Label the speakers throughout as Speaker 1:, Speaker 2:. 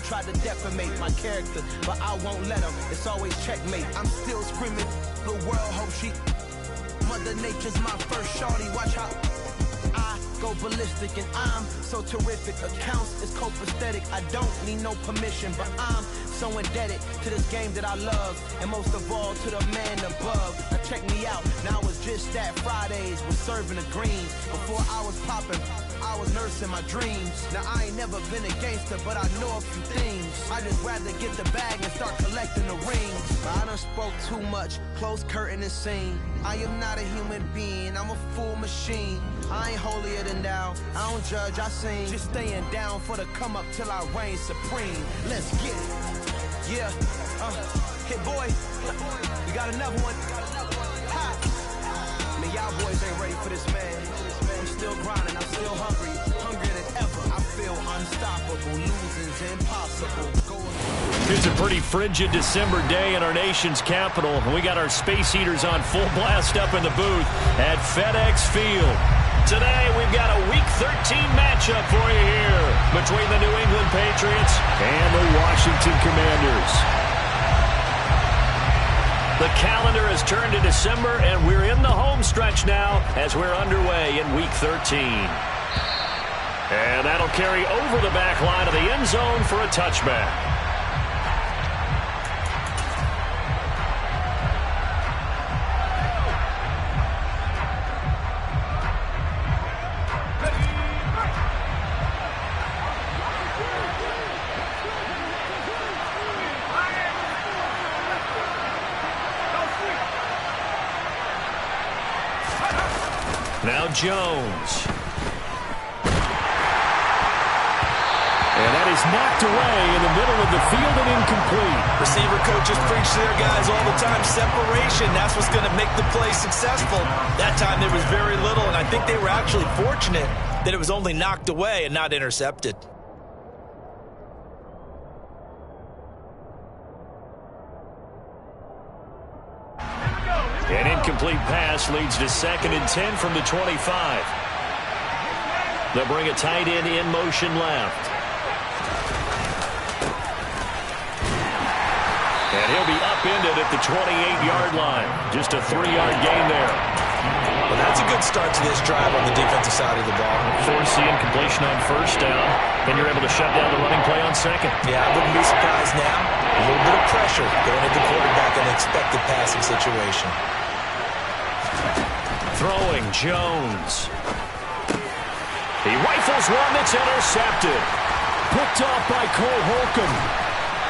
Speaker 1: tried to defamate my character, but I won't let them. It's always checkmate. I'm still screaming, the world hope she... Mother Nature's my first shorty, watch how I go ballistic, and I'm so terrific. Accounts is copacetic, I don't need no permission, but I'm so indebted to this game that I love, and most of all to the man above. Now check me out, now it's just that Fridays was serving the greens. Before I was popping, I was nursing my dreams. Now I ain't never been a gangster, but I know a few things. I just rather get the bag and start collecting the rings. But I done spoke too much, close curtain and scene. I am not a human being, I'm a full machine. I ain't holier than thou, I don't judge, I sing. Just staying down for the come up till I reign supreme. Let's get it. Yeah, hit boy, we got another one. Ha. Man, y'all boys ain't ready for this, man. I'm still grinding, I'm still hungry, hungrier than ever. I feel unstoppable, losing's impossible.
Speaker 2: It's a pretty frigid December day in our nation's capital. We got our space heaters on full blast up in the booth at FedEx Field. Today, we've got a Week 13 matchup for you here between the New England Patriots and the Washington Commanders. The calendar has turned to December, and we're in the home stretch now as we're underway in Week 13. And that'll carry over the back line of the end zone for a touchback. Now Jones. And that is knocked away in the middle of the field and incomplete.
Speaker 3: Receiver coaches preach to their guys all the time. Separation, that's what's going to make the play successful. That time there was very little, and I think they were actually fortunate that it was only knocked away and not intercepted.
Speaker 2: An incomplete pass leads to 2nd and 10 from the 25. They'll bring a tight end in motion left. And he'll be upended at the 28-yard line. Just a 3-yard gain there.
Speaker 3: Well, that's a good start to this drive on the defensive side of the ball.
Speaker 2: Force the incompletion on first down, then you're able to shut down the running play on second.
Speaker 3: Yeah, I wouldn't be surprised now. A little bit of pressure going at the quarterback in an expected passing situation.
Speaker 2: Throwing Jones. He rifles one that's intercepted. Picked off by Cole Holcomb.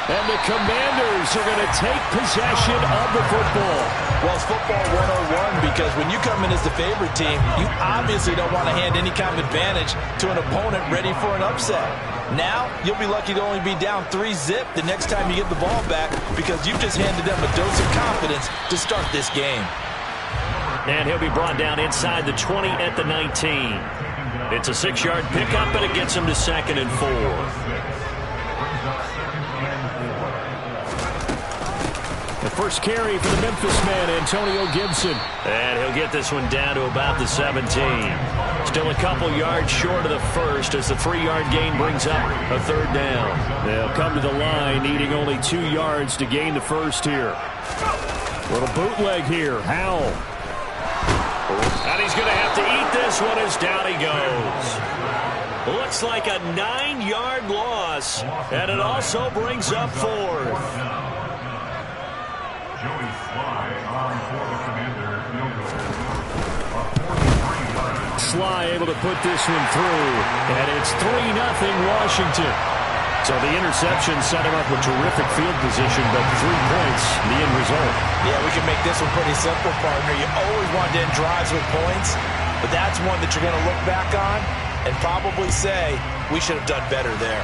Speaker 2: And the Commanders are going to take possession of the football.
Speaker 3: Well, it's football 101 because when you come in as the favorite team, you obviously don't want to hand any kind of advantage to an opponent ready for an upset. Now, you'll be lucky to only be down 3-zip the next time you get the ball back because you've just handed them a dose of confidence to start this game.
Speaker 2: And he'll be brought down inside the 20 at the 19. It's a 6-yard pickup, and it gets him to 2nd and 4. The first carry for the Memphis man, Antonio Gibson. And he'll get this one down to about the 17. Still a couple yards short of the first as the 3-yard gain brings up a 3rd down. They'll come to the line needing only 2 yards to gain the first here. Little bootleg here. Howell. And he's going to have to eat this one as down he goes. Looks like a 9-yard loss, and it also brings up 4th. Sly able to put this one through, and it's 3-0 Washington. So the interception set him up with terrific field position, but 3 points, the end result.
Speaker 3: Yeah, we can make this one pretty simple, partner. You always want to end drives with points, but that's one that you're going to look back on and probably say, we should have done better there.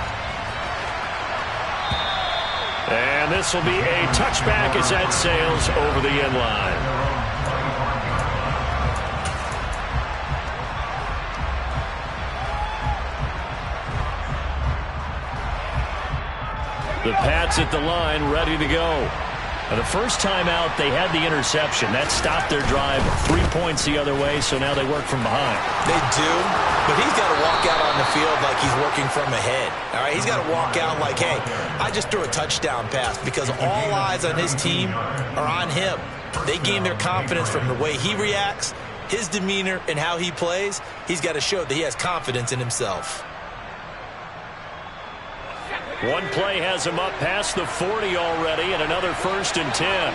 Speaker 2: And this will be a touchback as that sails over the end line. The Pats at the line, ready to go. The first time out, they had the interception. That stopped their drive 3 points the other way, so now they work from behind.
Speaker 3: They do, but he's got to walk out on the field like he's working from ahead. All right, he's got to walk out like, hey, I just threw a touchdown pass, because all eyes on his team are on him. They gain their confidence from the way he reacts, his demeanor, and how he plays. He's got to show that he has confidence in himself.
Speaker 2: One play has him up past the 40 already, and another 1st and 10.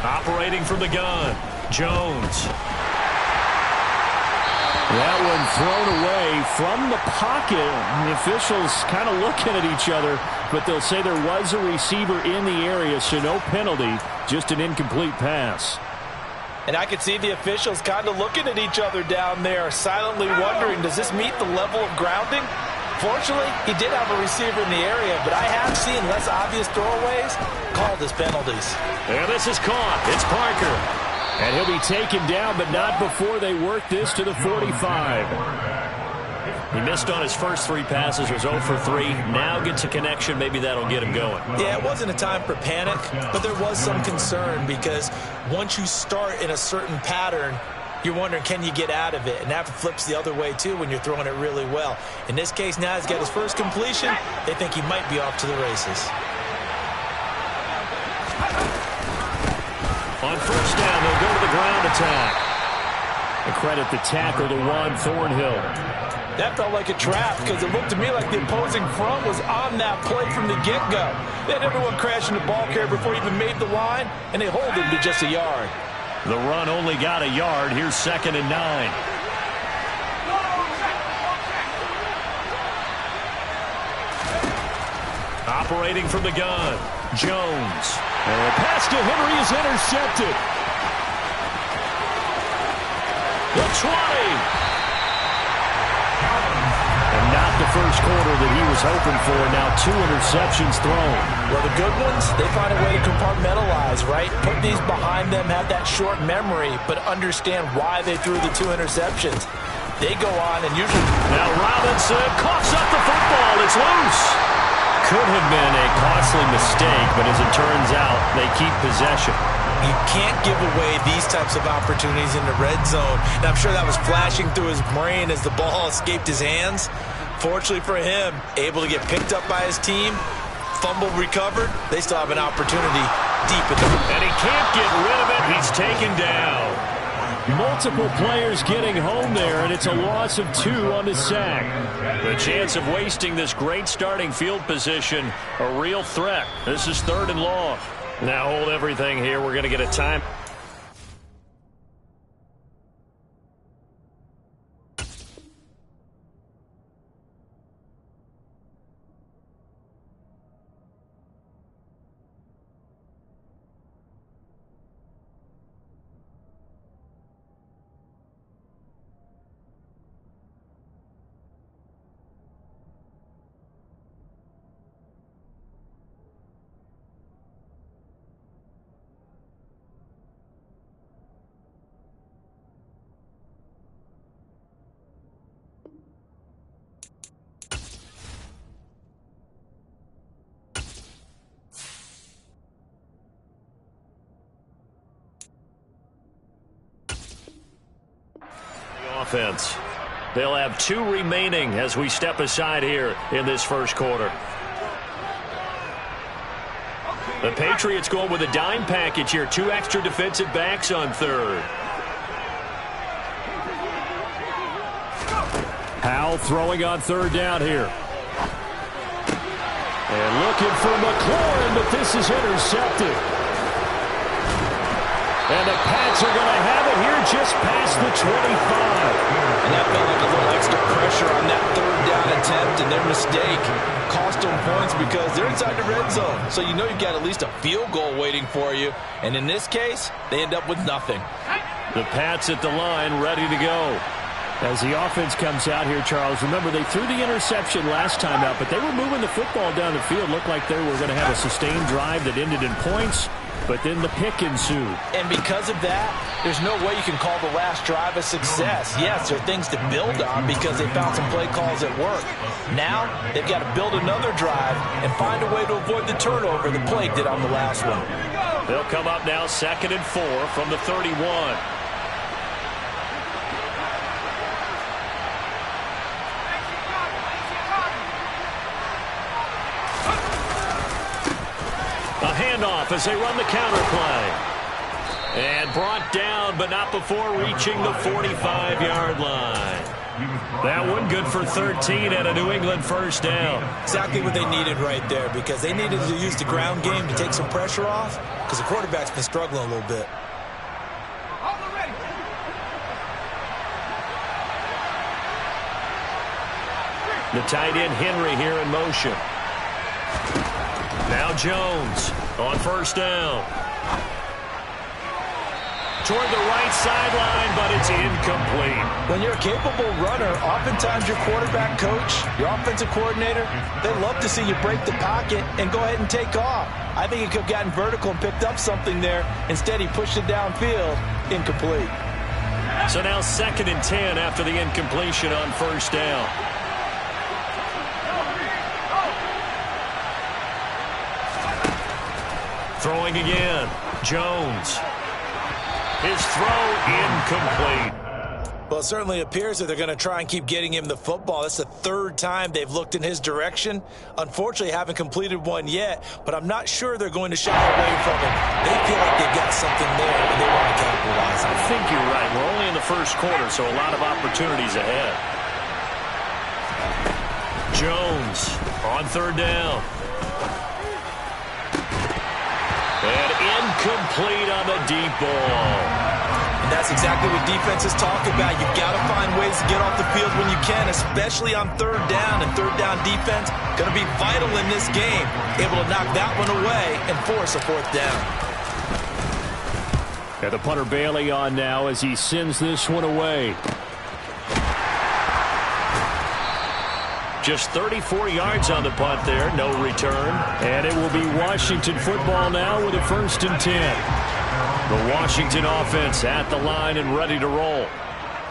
Speaker 2: Operating from the gun, Jones.
Speaker 4: That one thrown away from the pocket. The officials kind of looking at each other, but they'll say there was a receiver in the area, so no penalty, just an incomplete pass.
Speaker 3: And I could see the officials kind of looking at each other down there, silently wondering, does this meet the level of grounding? Fortunately, he did have a receiver in the area, but I have seen less obvious throwaways called as penalties.
Speaker 2: And this is caught. It's Parker.
Speaker 4: And he'll be taken down, but not before they work this to the 45.
Speaker 2: He missed on his first 3 passes, was 0 for 3. Now gets a connection. Maybe that'll get him going.
Speaker 3: Yeah, it wasn't a time for panic, but there was some concern, because once you start in a certain pattern, you're wondering, can you get out of it? And that flips the other way, too, when you're throwing it really well. In this case, now he's got his first completion. They think he might be off to the races.
Speaker 2: On first down, they'll go to the ground attack.
Speaker 4: And credit the tackle to Juan Thornhill.
Speaker 3: That felt like a trap, because it looked to me like the opposing front was on that play from the get-go. They had everyone crashing the ball carrier before he even made the line, and they hold him to just a yard.
Speaker 2: The run only got a yard. Here's 2nd and 9. Operating from the gun, Jones.
Speaker 4: And the pass to Henry is intercepted.
Speaker 2: The 20.
Speaker 4: And not the first quarter that he was hoping for. Now 2 interceptions thrown.
Speaker 3: Well, the good ones, they find a way to compartmentalize, right? Put these behind them, have that short memory, but understand why they threw the 2 interceptions. They go on and usually...
Speaker 2: Now Robinson coughs up the football. It's loose. Could have been a costly mistake, but as it turns out, they keep possession.
Speaker 3: You can't give away these types of opportunities in the red zone. And I'm sure that was flashing through his brain as the ball escaped his hands. Fortunately for him, able to get picked up by his team, fumble recovered. They still have an opportunity deep in the...
Speaker 2: And he can't get rid of it. He's taken down.
Speaker 4: Multiple players getting home there, and it's a loss of 2 on the sack.
Speaker 2: The chance of wasting this great starting field position, a real threat. This is 3rd and long. Now hold everything here. We're going to get a time. Offense. They'll have 2 remaining as we step aside here in this first quarter. The Patriots going with a dime package here. 2 extra defensive backs on 3rd.
Speaker 4: Howell throwing on 3rd down here. And looking for McLaurin, but this is intercepted. And the Pats are going to have it here just past the 25.
Speaker 3: And that felt like a little extra pressure on that 3rd down attempt, and their mistake cost them points because they're inside the red zone. So you know you've got at least a field goal waiting for you. And in this case, they end up with nothing.
Speaker 2: The Pats at the line, ready to go.
Speaker 4: As the offense comes out here, Charles, remember they threw the interception last time out, but they were moving the football down the field. Looked like they were going to have a sustained drive that ended in points. but then the pick ensued.
Speaker 3: And because of that, there's no way you can call the last drive a success. Yes, there are things to build on because they found some play calls at work. Now, they've got to build another drive and find a way to avoid the turnover the play did on the last one.
Speaker 2: They'll come up now 2nd and 4 from the 31. A handoff as they run the counter play. And brought down, but not before reaching the 45-yard line. That one good for 13 and a New England first down.
Speaker 3: Exactly what they needed right there, because they needed to use the ground game to take some pressure off, because the quarterback's been struggling a little bit.
Speaker 2: The tight end Henry here in motion. Now Jones on first down. Toward the right sideline, but it's incomplete.
Speaker 3: When you're a capable runner, oftentimes your quarterback coach, your offensive coordinator, they love to see you break the pocket and go ahead and take off. I think he could have gotten vertical and picked up something there. Instead, he pushed it downfield, incomplete.
Speaker 2: So now 2nd and 10 after the incompletion on first down. Throwing again, Jones. His throw incomplete.
Speaker 3: Well, it certainly appears that they're going to try and keep getting him the football. That's the 3rd time they've looked in his direction. Unfortunately, haven't completed one yet, but I'm not sure they're going to shy away from it. They feel like they've got something there, and they want to capitalize on it.
Speaker 2: I think you're right. We're only in the first quarter, so a lot of opportunities ahead. Jones on 3rd down. And incomplete on the deep ball.
Speaker 3: And that's exactly what defenses talk about. You've got to find ways to get off the field when you can, especially on 3rd down. And 3rd down defense going to be vital in this game. Able to knock that one away and force a 4th down.
Speaker 4: And the punter Bailey on now as he sends this one away.
Speaker 2: Just 34 yards on the punt there, no return.
Speaker 4: And it will be Washington football now with a 1st and 10.
Speaker 2: The Washington offense at the line and ready to roll.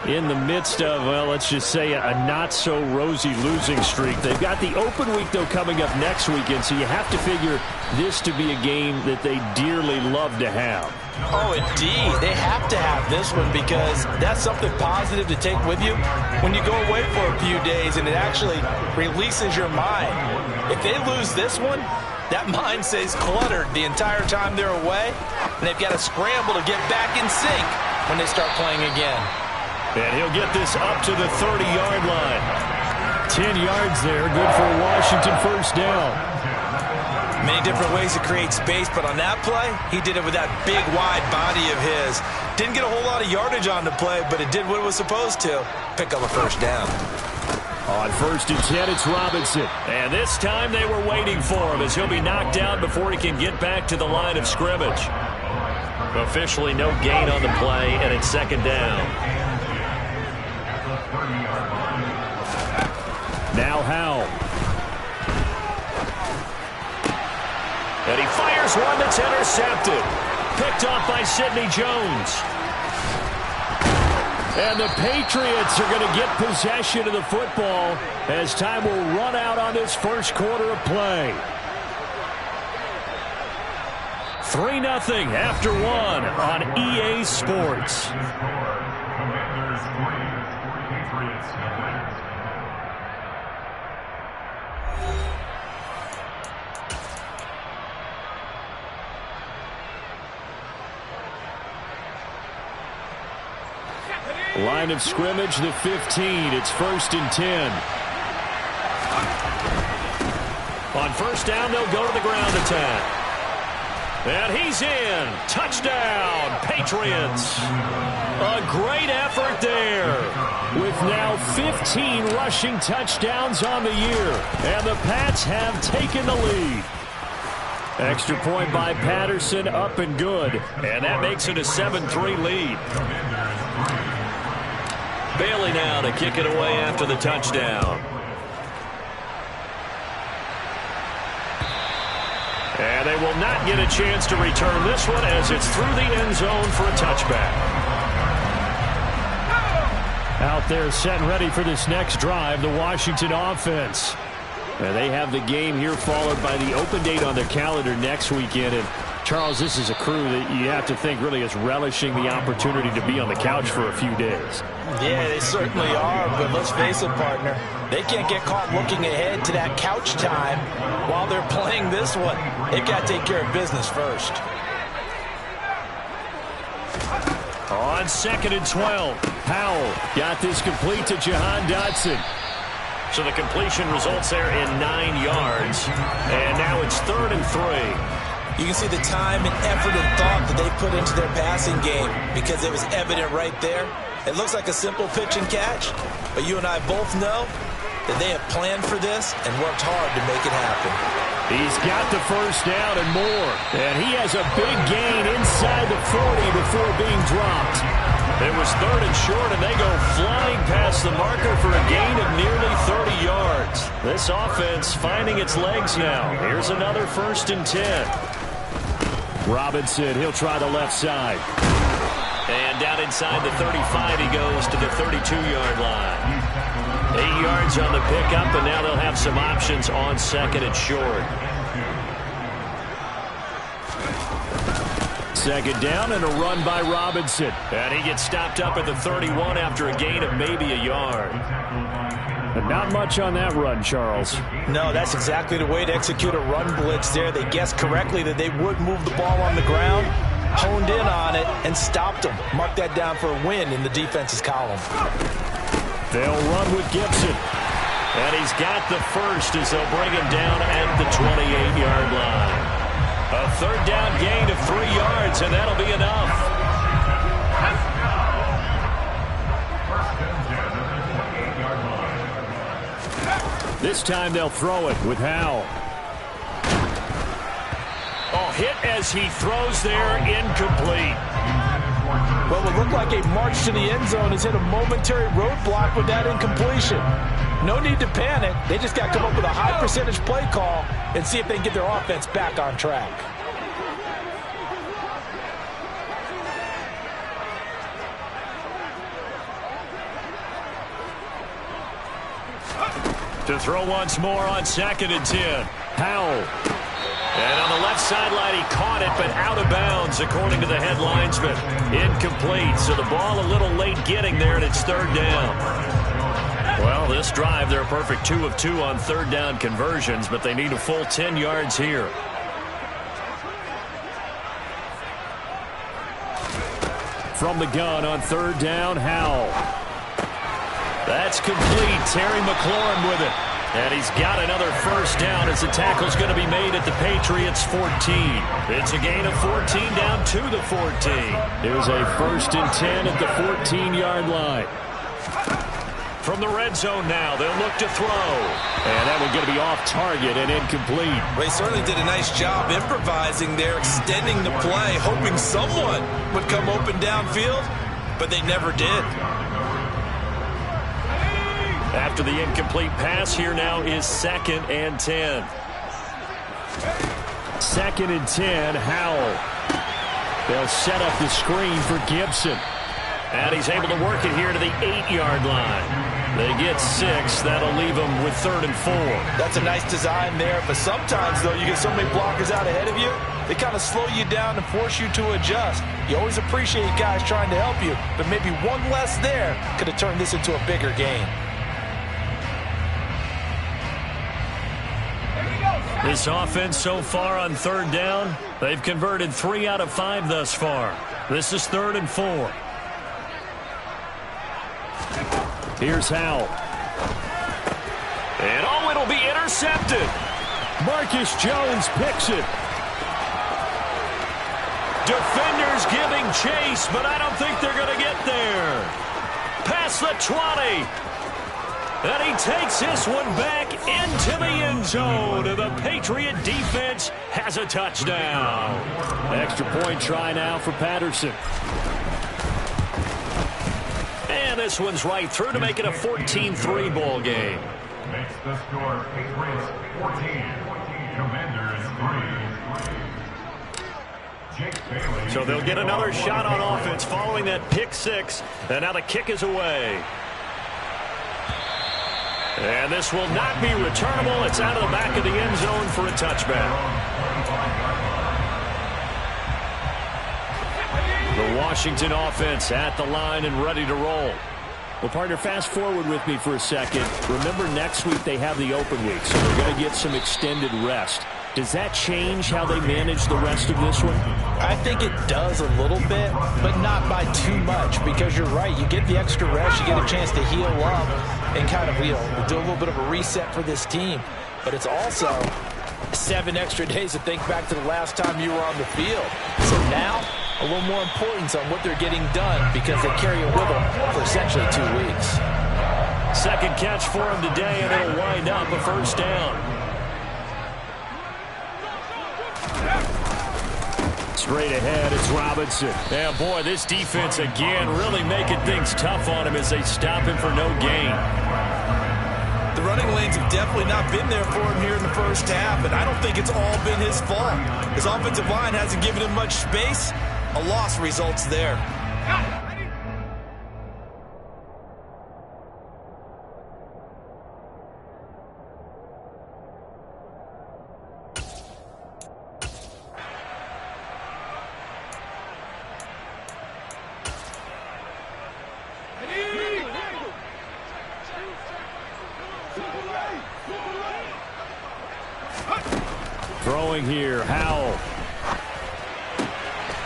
Speaker 4: In the midst of, well, let's just say a not-so-rosy losing streak. They've got the open week, though, coming up next weekend, so you have to figure this to be a game that they dearly love to have.
Speaker 3: Oh, indeed. They have to have this one because that's something positive to take with you when you go away for a few days, and it actually releases your mind. If they lose this one, that mind stays cluttered the entire time they're away, and they've got to scramble to get back in sync when they start playing again.
Speaker 2: And he'll get this up to the 30-yard line.
Speaker 4: 10 yards there, good for a Washington first down.
Speaker 3: Many different ways to create space, but on that play, he did it with that big, wide body of his. Didn't get a whole lot of yardage on the play, but it did what it was supposed to. Pick up a first down.
Speaker 4: On 1st and 10, it's Robinson.
Speaker 2: And this time they were waiting for him as he'll be knocked down before he can get back to the line of scrimmage. Officially no gain on the play, and it's 2nd down.
Speaker 4: Now Howell.
Speaker 2: And he fires one that's intercepted. Picked off by Sidney Jones.
Speaker 4: And the Patriots are going to get possession of the football as time will run out on this first quarter of play. 3-0 after 1 on EA Sports. Line of scrimmage, the 15. It's 1st and 10.
Speaker 2: On first down, they'll go to the ground attack. And he's in. Touchdown, Patriots. A great effort there.
Speaker 4: With now 15 rushing touchdowns on the year. And the Pats have taken the lead. Extra point by Patterson, up and good.
Speaker 2: And that makes it a 7-3 lead. Bailey now to kick it away after the touchdown. And they They will not get a chance to return this one as it's through the end zone for a touchback.
Speaker 4: Out there set and ready for this next drive, the Washington offense. And they have the game here followed by the open date on their calendar next weekend. And Charles, this is a crew that you have to think really is relishing the opportunity to be on the couch for a few days.
Speaker 3: Yeah, they certainly are, but let's face it, partner. They can't get caught looking ahead to that couch time while they're playing this one. They've got to take care of business first.
Speaker 4: On 2nd and 12, Powell got this complete to Jahan Dotson.
Speaker 2: So the completion results there in 9 yards. And now it's 3rd and 3.
Speaker 3: You can see the time and effort and thought that they put into their passing game because it was evident right there. It looks like a simple pitch and catch, but you and I both know that they have planned for this and worked hard to make it happen.
Speaker 4: He's got the first down and more. And he has a big gain inside the 40 before being dropped.
Speaker 2: It was 3rd and short, and they go flying past the marker for a gain of nearly 30 yards. This offense finding its legs now. Here's another 1st and 10.
Speaker 4: Robinson, he'll try the left side.
Speaker 2: And down inside the 35, he goes to the 32-yard line. 8 yards on the pickup, and now they'll have some options on 2nd and short.
Speaker 4: 2nd down and a run by Robinson.
Speaker 2: And he gets stopped up at the 31 after a gain of maybe a yard.
Speaker 4: But not much on that run, Charles.
Speaker 3: No, that's exactly the way to execute a run blitz there. They guessed correctly that they would move the ball on the ground, honed in on it, and stopped them. Mark that down for a win in the defense's column.
Speaker 4: They'll run with Gibson.
Speaker 2: And he's got the first as they'll bring him down at the 28-yard line. A 3rd down gain of 3 yards, and that'll be enough.
Speaker 4: This time they'll throw it with Howell.
Speaker 2: Oh, hit as he throws there, incomplete.
Speaker 3: What would look like a march to the end zone has hit a momentary roadblock with that incompletion. No need to panic. They just got to come up with a high percentage play call and see if they can get their offense back on track.
Speaker 2: To throw once more on 2nd and 10.
Speaker 4: Howell.
Speaker 2: And on the left sideline, he caught it, but out of bounds, according to the head linesman. Incomplete, so the ball a little late getting there, and it's 3rd down. Well, this drive, they're a perfect 2 of 2 on 3rd down conversions, but they need a full 10 yards here.
Speaker 4: From the gun on 3rd down, Howell.
Speaker 2: That's complete. Terry McLaurin with it. And he's got another first down as the tackle's going to be made at the Patriots' 14. It's a gain of 14 down to the 14.
Speaker 4: Here's a 1st and 10 at the 14-yard line.
Speaker 2: From the red zone now, they'll look to throw.
Speaker 4: And that one's going to be off target and incomplete.
Speaker 3: Well, he certainly did a nice job improvising there, extending the play, hoping someone would come open downfield, but they never did.
Speaker 2: After the incomplete pass, here now is 2nd and 10.
Speaker 4: 2nd and 10, Howell. They'll set up the screen for Gibson.
Speaker 2: And he's able to work it here to the 8-yard line. They get 6. That'll leave them with 3rd and 4.
Speaker 3: That's a nice design there, but sometimes, though, you get so many blockers out ahead of you, they kind of slow you down and force you to adjust. You always appreciate guys trying to help you, but maybe one less there could have turned this into a bigger game.
Speaker 2: This offense so far on 3rd down, they've converted 3 out of 5 thus far. This is 3rd and 4.
Speaker 4: Here's Howell.
Speaker 2: And oh, it'll be intercepted.
Speaker 4: Marcus Jones picks it.
Speaker 2: Defenders giving chase, but I don't think they're going to get there. Past the 20. And he takes this one back into the end zone. The Patriot defense has a touchdown.
Speaker 4: Extra point try now for Patterson.
Speaker 2: And this one's right through to make it a 14-3 ball game.
Speaker 5: Makes the score Patriots 14.
Speaker 2: So they'll get another shot on offense following that pick six. And now the kick is away. And this will not be returnable. It's out of the back of the end zone for a touchback. The Washington offense at the line and ready to roll.
Speaker 4: Well, partner, fast forward with me for a second. Remember, next week they have the open week, so they're going to get some extended rest. Does that change how they manage the rest of this one?
Speaker 3: I think it does a little bit, but not by too much, because you're right. You get the extra rest, you get a chance to heal up and kind of, do a little bit of a reset for this team. But it's also 7 extra days to think back to the last time you were on the field. So now, a little more importance on what they're getting done because they carry it with them for essentially 2 weeks.
Speaker 2: Second catch for him today, and it'll wind up a first down. Straight ahead, it's Robinson. Yeah, boy, this defense again really making things tough on him as they stop him for no gain.
Speaker 3: The running lanes have definitely not been there for him here in the first half, and I don't think it's all been his fault. His offensive line hasn't given him much space. A loss results there.
Speaker 2: Throwing here, Howell.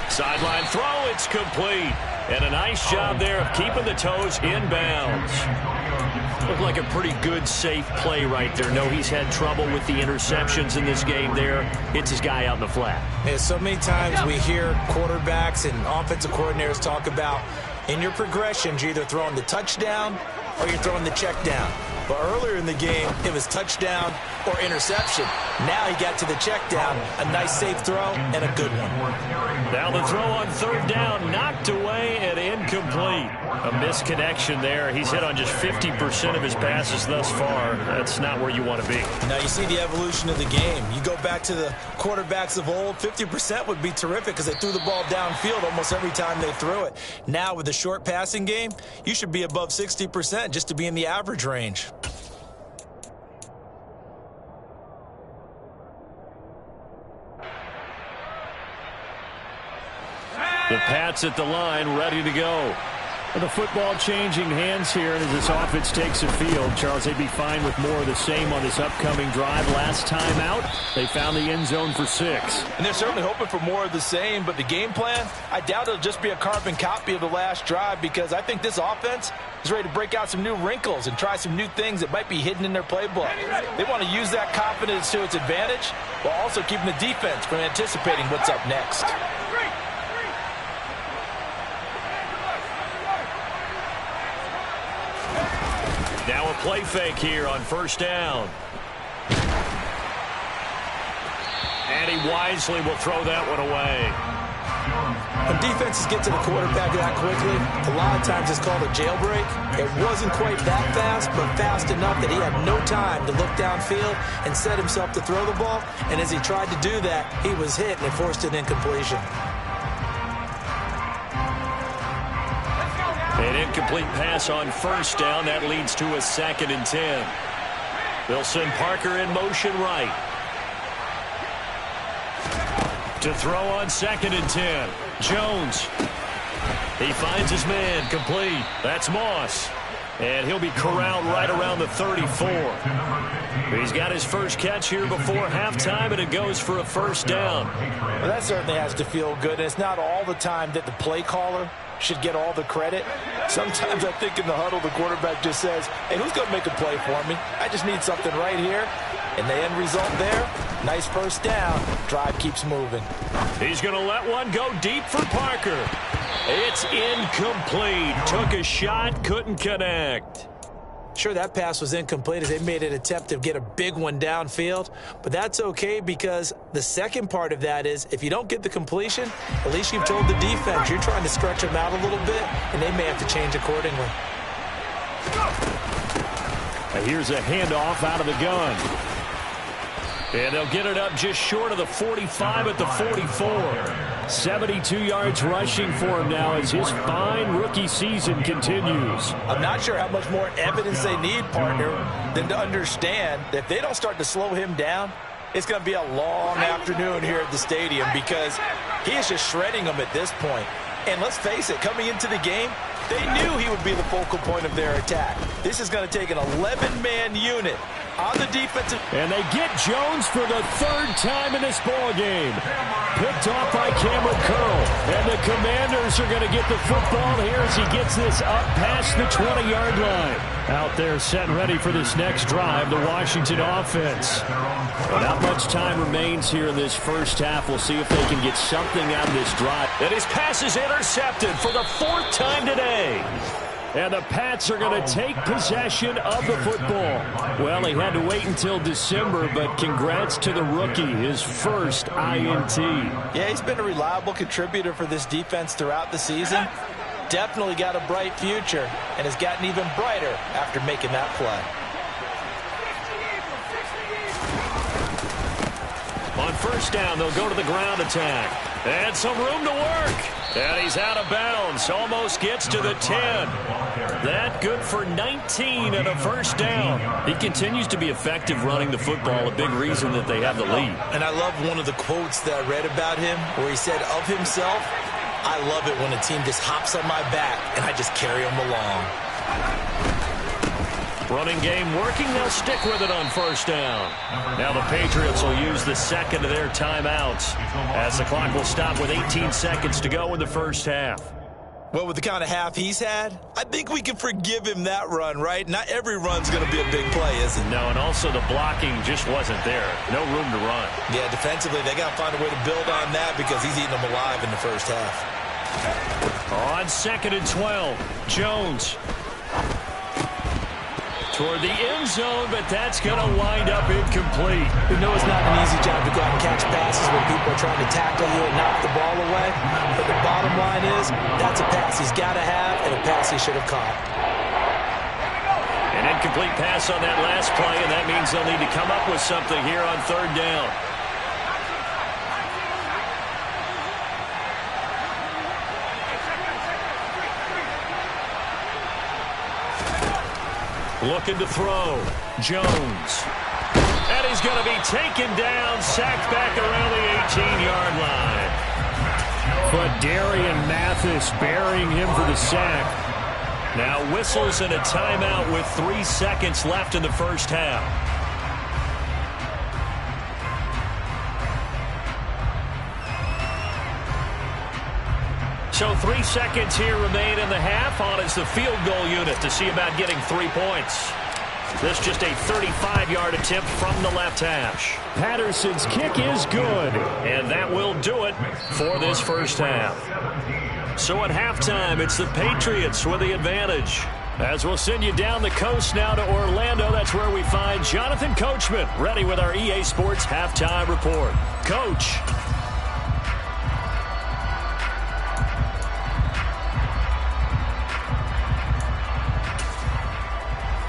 Speaker 2: Sideline throw, it's complete. And a nice job there of keeping the toes in bounds. Looked like a pretty good, safe play right there. No, he's had trouble with the interceptions in this game there. Hits his guy out in the flat.
Speaker 3: Yeah, so many times we hear quarterbacks and offensive coordinators talk about in your progressions, you're either throwing the touchdown or you're throwing the check down. But earlier in the game, it was touchdown or interception. Now he got to the check down, a nice safe throw, and a good one.
Speaker 2: Now the throw on third down, knocked away and incomplete. A misconnection there. He's hit on just 50% of his passes thus far. That's not where you want to be.
Speaker 3: Now you see the evolution of the game. You go back to the quarterbacks of old, 50% would be terrific because they threw the ball downfield almost every time they threw it. Now with the short passing game, you should be above 60% just to be in the average range.
Speaker 2: The Pats at the line, ready to go.
Speaker 4: The football changing hands here, and as this offense takes the field, Charles, they'd be fine with more of the same on this upcoming drive. Last time out, they found the end zone for 6.
Speaker 3: And they're certainly hoping for more of the same, but the game plan, I doubt it'll just be a carbon copy of the last drive because I think this offense is ready to break out some new wrinkles and try some new things that might be hidden in their playbook. They want to use that confidence to its advantage while also keeping the defense from anticipating what's up next.
Speaker 2: Now a play fake here on first down. And he wisely will throw that one away.
Speaker 3: When defenses get to the quarterback that quickly, a lot of times it's called a jailbreak. It wasn't quite that fast, but fast enough that he had no time to look downfield and set himself to throw the ball. And as he tried to do that, he was hit and it forced an incompletion.
Speaker 2: An incomplete pass on first down. That leads to a 2nd and 10. They'll send Parker in motion right. To throw on 2nd and 10. Jones. He finds his man complete. That's Moss. And he'll be corralled right around the 34. He's got his first catch here before halftime, and it goes for a first down.
Speaker 3: Well, that certainly has to feel good. And it's not all the time that the play caller should get all the credit. Sometimes I think in the huddle, the quarterback just says, hey, who's going to make a play for me? I just need something right here. And the end result there, nice first down. Drive keeps moving.
Speaker 2: He's going to let one go deep for Parker. It's incomplete. Took a shot, couldn't connect.
Speaker 3: Sure, that pass was incomplete as they made an attempt to get a big one downfield, but that's okay because the second part of that is if you don't get the completion, at least you've told the defense you're trying to stretch them out a little bit, and they may have to change accordingly.
Speaker 4: Here's a handoff out of the gun.
Speaker 2: And they'll get it up just short of the 45 at the 44. 72 yards rushing for him now as his fine rookie season continues.
Speaker 3: I'm not sure how much more evidence they need, partner, than to understand that if they don't start to slow him down, it's going to be a long afternoon here at the stadium because he is just shredding them at this point. And let's face it, coming into the game, they knew he would be the focal point of their attack. This is going to take an 11-man unit on the defensive.
Speaker 4: And they get Jones for the third time in this ball game. Picked off by Cameron Curl. And the Commanders are going to get the football here as he gets this up past the 20-yard line. Out there set and ready for this next drive, the Washington offense. Well, not much time remains here in this first half. We'll see if they can get something out of this drive.
Speaker 2: And his pass is intercepted for the fourth time today.
Speaker 4: And the Pats are going to take possession of the football. Well, he had to wait until December, but congrats to the rookie, his first INT.
Speaker 3: Yeah, he's been a reliable contributor for this defense throughout the season. Definitely got a bright future and has gotten even brighter after making that play.
Speaker 2: On first down, they'll go to the ground attack. And some room to work. And he's out of bounds. Almost gets to the 10. That good for 19 and a first down. He continues to be effective running the football, a big reason that they have the lead.
Speaker 3: And I love one of the quotes that I read about him where he said of himself, "I love it when a team just hops on my back and I just carry them along."
Speaker 2: Running game working. They'll stick with it on first down. Now the Patriots will use the second of their timeouts as the clock will stop with 18 seconds to go in the first half.
Speaker 3: Well, with the kind of half he's had, I think we can forgive him that run, right? Not every run's going to be a big play, is it?
Speaker 2: No, and also the blocking just wasn't there. No room to run.
Speaker 3: Yeah, defensively, they got to find a way to build on that because he's eating them alive in the first half.
Speaker 2: On second and 12, Jones toward the end zone, but that's going to wind up incomplete.
Speaker 3: We know it's not an easy job to go out and catch passes when people are trying to tackle you and knock the ball away. But the bottom line is, that's a pass he's got to have and a pass he should have caught.
Speaker 2: An incomplete pass on that last play, and that means they'll need to come up with something here on third down. Looking to throw. Jones. And he's going to be taken down, sacked back around the 18-yard line.
Speaker 4: But Darian Mathis burying him for the sack.
Speaker 2: Now whistles and a timeout with 3 seconds left in the first half. So 3 seconds here remain in the half. On is the field goal unit to see about getting 3 points. This just a 35-yard attempt from the left hash.
Speaker 4: Patterson's kick is good.
Speaker 2: And that will do it for this first half. So at halftime, it's the Patriots with the advantage. As we'll send you down the coast now to Orlando, that's where we find Jonathan Coachman, ready with our EA Sports halftime report. Coach.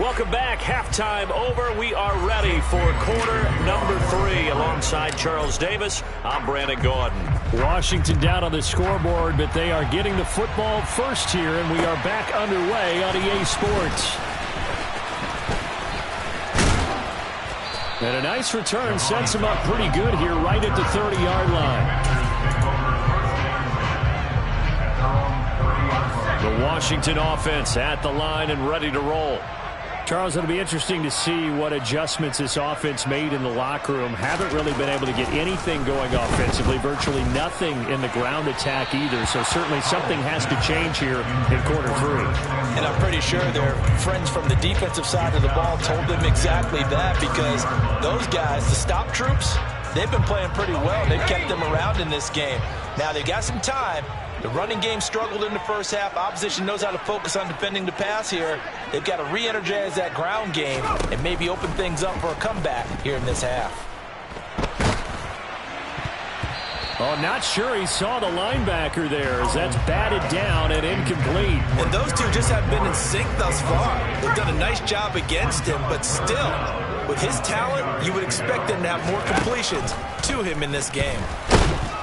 Speaker 2: Welcome back. Halftime over. We are ready for quarter number 3. Alongside Charles Davis, I'm Brandon Gordon.
Speaker 4: Washington down on the scoreboard, but they are getting the football first here, and we are back underway on EA Sports. And a nice return sets him up pretty good here right at the 30-yard line. The Washington offense at the line and ready to roll. Charles, it'll be interesting to see what adjustments this offense made in the locker room. Haven't really been able to get anything going offensively, virtually nothing in the ground attack either. So certainly something has to change here in quarter 3.
Speaker 3: And I'm pretty sure their friends from the defensive side of the ball told them exactly that, because those guys, the stop troops, they've been playing pretty well. They've kept them around in this game. Now they got some time. The running game struggled in the first half. Opposition knows how to focus on defending the pass here. They've got to re-energize that ground game and maybe open things up for a comeback here in this half.
Speaker 4: Oh, not sure he saw the linebacker there as that's batted down and incomplete.
Speaker 3: And those two just haven't been in sync thus far. They've done a nice job against him, but still, With his talent, you would expect them to have more completions to him in this game.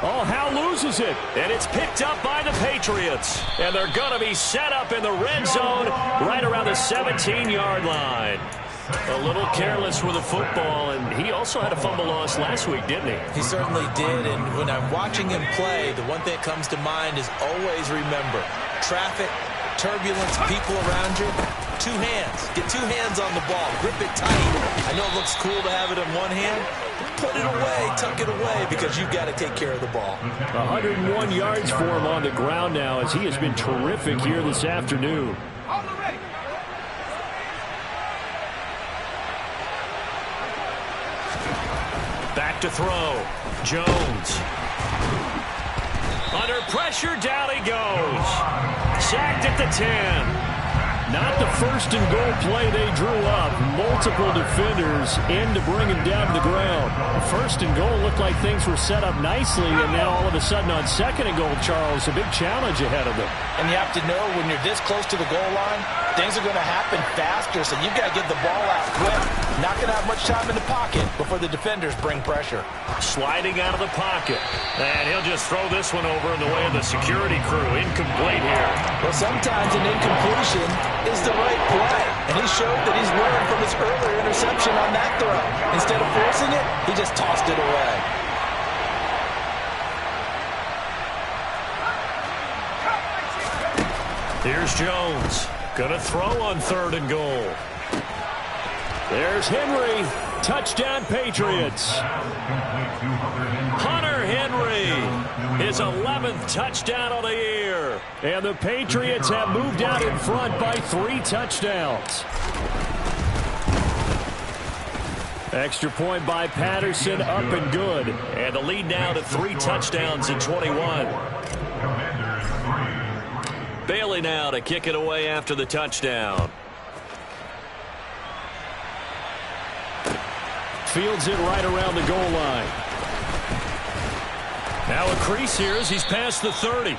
Speaker 2: Oh, Howe loses it, and it's picked up by the Patriots. And they're going to be set up in the red zone right around the 17-yard line. A little careless with the football, and he also had a fumble loss last week, didn't he?
Speaker 3: He certainly did, and when I'm watching him play, the one thing that comes to mind is always remember, traffic, turbulence, people around you, two hands. Get two hands on the ball. Grip it tight. I know it looks cool to have it in one hand, but put it away, tuck it away, because you've got to take care of the ball.
Speaker 2: 101 yards for him on the ground now, as he has been terrific here this afternoon. Back to throw. Jones. Under pressure, down he goes. Sacked at the 10. Not the first and goal play they drew up. Multiple defenders in to bring him down to the ground. First and goal looked like things were set up nicely, and now all of a sudden on second and goal, Charles, a big challenge ahead of them.
Speaker 3: And you have to know when you're this close to the goal line, things are going to happen faster, so you've got to get the ball out quick. Not going to have much time in the pocket before the defenders bring pressure.
Speaker 2: Sliding out of the pocket. And he'll just throw this one over in the way of the security crew. Incomplete here.
Speaker 3: Well, sometimes an incompletion is the right play. And he showed that he's learned from his earlier interception on that throw. Instead of forcing it, he just tossed it away.
Speaker 2: Here's Jones. Gonna throw on third and goal. There's Henry. Touchdown, Patriots. Hunter Henry, his 11th touchdown of the year. And the Patriots have moved out in front by 3 touchdowns. Extra point by Patterson, up and good. And the lead now to 3 touchdowns in 21. Bailey now to kick it away after the touchdown. Fields it right around the goal line. Now a crease here as he's past the 30.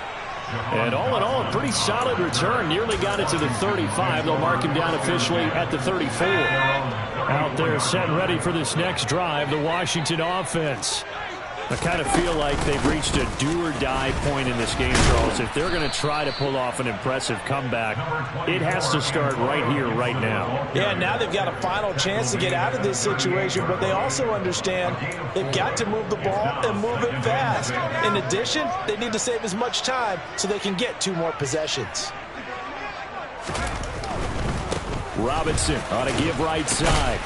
Speaker 2: And all in all, a pretty solid return. Nearly got it to the 35. They'll mark him down officially at the 34. Out there set and ready for this next drive, the Washington offense. I kind of feel like they've reached a do-or-die point in this game, Charles. If they're going to try to pull off an impressive comeback, it has to start right here, right now.
Speaker 3: Yeah, now they've got a final chance to get out of this situation, but they also understand they've got to move the ball and move it fast. In addition, they need to save as much time so they can get 2 more possessions.
Speaker 2: Robinson on a give right side.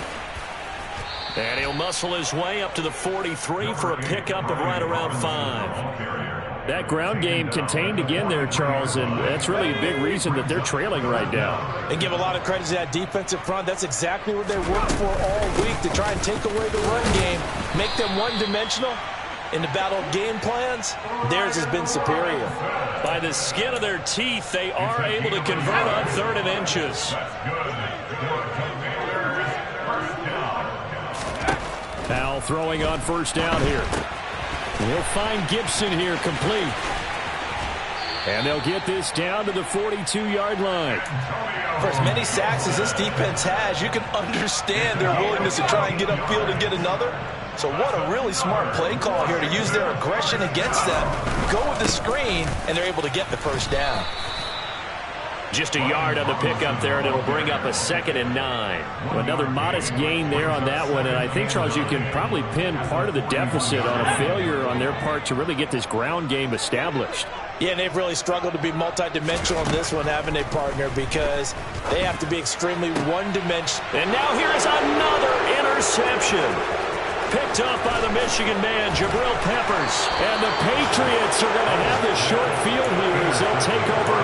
Speaker 2: And he'll muscle his way up to the 43 for a pickup of right around 5. That ground game contained again there, Charles, and that's really a big reason that they're trailing right now.
Speaker 3: They give a lot of credit to that defensive front. That's exactly what they worked for all week, to try and take away the run game, make them one-dimensional. In the battle of game plans, theirs has been superior.
Speaker 2: By the skin of their teeth, they are able to convert on 3rd and inches. Now throwing on first down here. He'll find Gibson here complete. And they'll get this down to the 42-yard line.
Speaker 3: For as many sacks as this defense has, you can understand their willingness to try and get upfield and get another. So what a really smart play call here to use their aggression against them. Go with the screen, and they're able to get the first down.
Speaker 2: Just a yard on the pickup there, and it'll bring up a 2nd and 9. Another modest gain there on that one, and I think, Charles, you can probably pin part of the deficit on a failure on their part to really get this ground game established.
Speaker 3: Yeah, and they've really struggled to be multidimensional in this one, haven't they, partner? Because they have to be extremely one-dimensional.
Speaker 2: And now here is another interception. Picked off by the Michigan man, Jabril Peppers. And the Patriots are going to have this short field here as they'll take over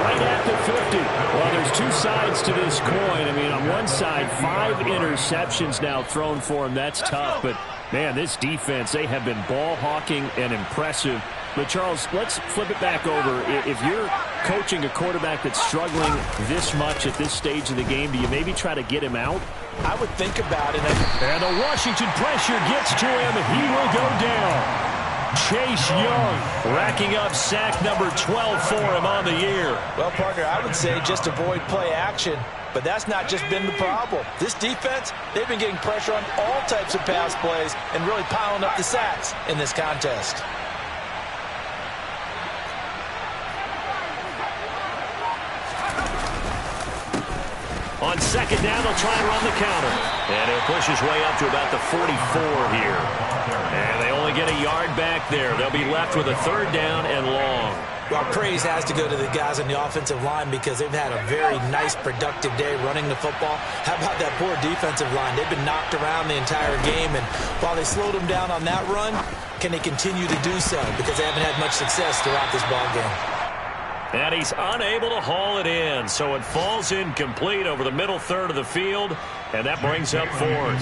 Speaker 2: right at the 50. Well, there's 2 sides to this coin. I mean, on one side, 5 interceptions now thrown for him. That's tough. But, man, this defense, they have been ball hawking and impressive. But, Charles, let's flip it back over. If you're coaching a quarterback that's struggling this much at this stage of the game, do you maybe try to get him out?
Speaker 3: I would think about it.
Speaker 2: And the Washington pressure gets to him. He will go down. Chase Young racking up sack number 12 for him on the year.
Speaker 3: Well, partner, I would say just avoid play action. But that's not just been the problem. This defense, they've been getting pressure on all types of pass plays and really piling up the sacks in this contest.
Speaker 2: On second down, they'll try and run the counter. And he'll push his way up to about the 44 here. And they only get a yard back there. They'll be left with a third down and long.
Speaker 3: Well, praise has to go to the guys on the offensive line because they've had a very nice, productive day running the football. How about that poor defensive line? They've been knocked around the entire game, and while they slowed them down on that run, can they continue to do so? Because they haven't had much success throughout this ball game.
Speaker 2: And he's unable to haul it in, so it falls incomplete over the middle third of the field, and that brings up fourth.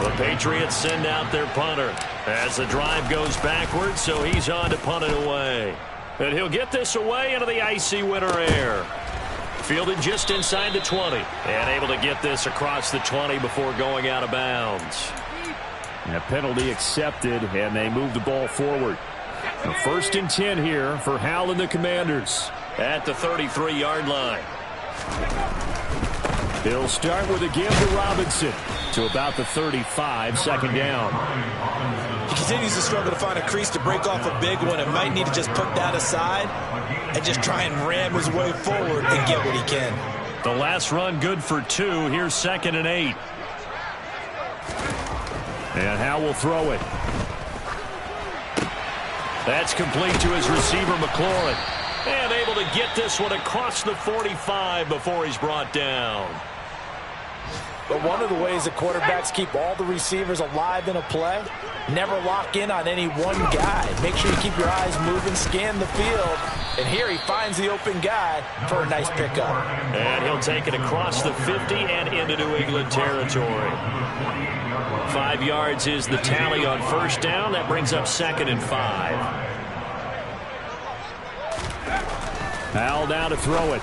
Speaker 2: The Patriots send out their punter as the drive goes backwards, so he's on to punt it away. And he'll get this away into the icy winter air. Fielded just inside the 20, and able to get this across the 20 before going out of bounds.
Speaker 4: And a penalty accepted, and they move the ball forward. The 1st and 10 here for Howell and the Commanders.
Speaker 2: At the 33-yard line.
Speaker 4: He'll start with a give to Robinson to about the 35, second down.
Speaker 3: He continues to struggle to find a crease to break off a big one and might need to just put that aside and just try and ram his way forward and get what he can.
Speaker 2: The last run good for 2. Here's 2nd and 8.
Speaker 4: And Howell will throw it.
Speaker 2: That's complete to his receiver, McLaurin. And able to get this one across the 45 before he's brought down.
Speaker 3: But one of the ways that quarterbacks keep all the receivers alive in a play, never lock in on any one guy. Make sure you keep your eyes moving, scan the field. And here he finds the open guy for a nice pickup.
Speaker 2: And he'll take it across the 50 and into New England territory. 5 yards is the tally on first down. That brings up 2nd and 5.
Speaker 4: Howell down to throw it.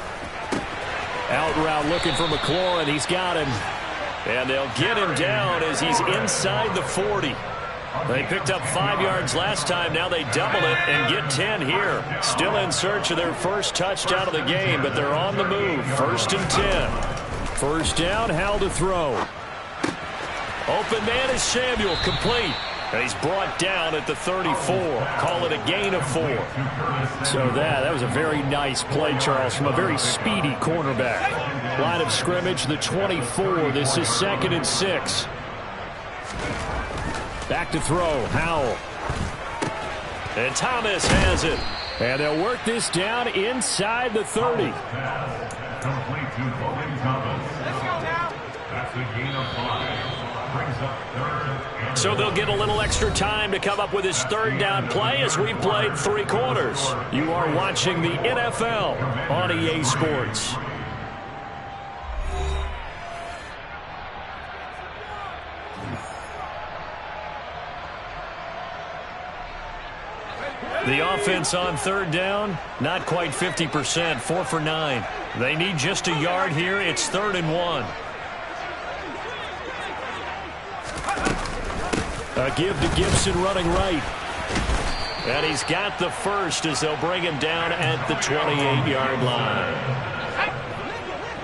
Speaker 4: Out route looking for McLaurin. He's got him.
Speaker 2: And they'll get him down as he's inside the 40. They picked up 5 yards last time. Now they double it and get 10 here. Still in search of their first touchdown of the game, but they're on the move. 1st and 10.
Speaker 4: First down, Howell to throw.
Speaker 2: Open man is Samuel, complete. And he's brought down at the 34. Call it a gain of 4.
Speaker 4: So that was a very nice play, Charles, from a very speedy cornerback. Line of scrimmage, the 24. This is 2nd and 6. Back to throw, Howell.
Speaker 2: And Thomas has it.
Speaker 4: And they'll work this down inside the 30.
Speaker 5: Complete to Logan Thomas. Let's go now. That's a gain of 5. Brings up 3rd and
Speaker 2: So they'll get a little extra time to come up with his third down play as we've played 3 quarters. You are watching the NFL on EA Sports. The offense on third down, not quite 50%, 4 for 9. They need just a yard here. It's 3rd and 1.
Speaker 4: A give to Gibson running right.
Speaker 2: And he's got the first as they'll bring him down at the 28-yard line.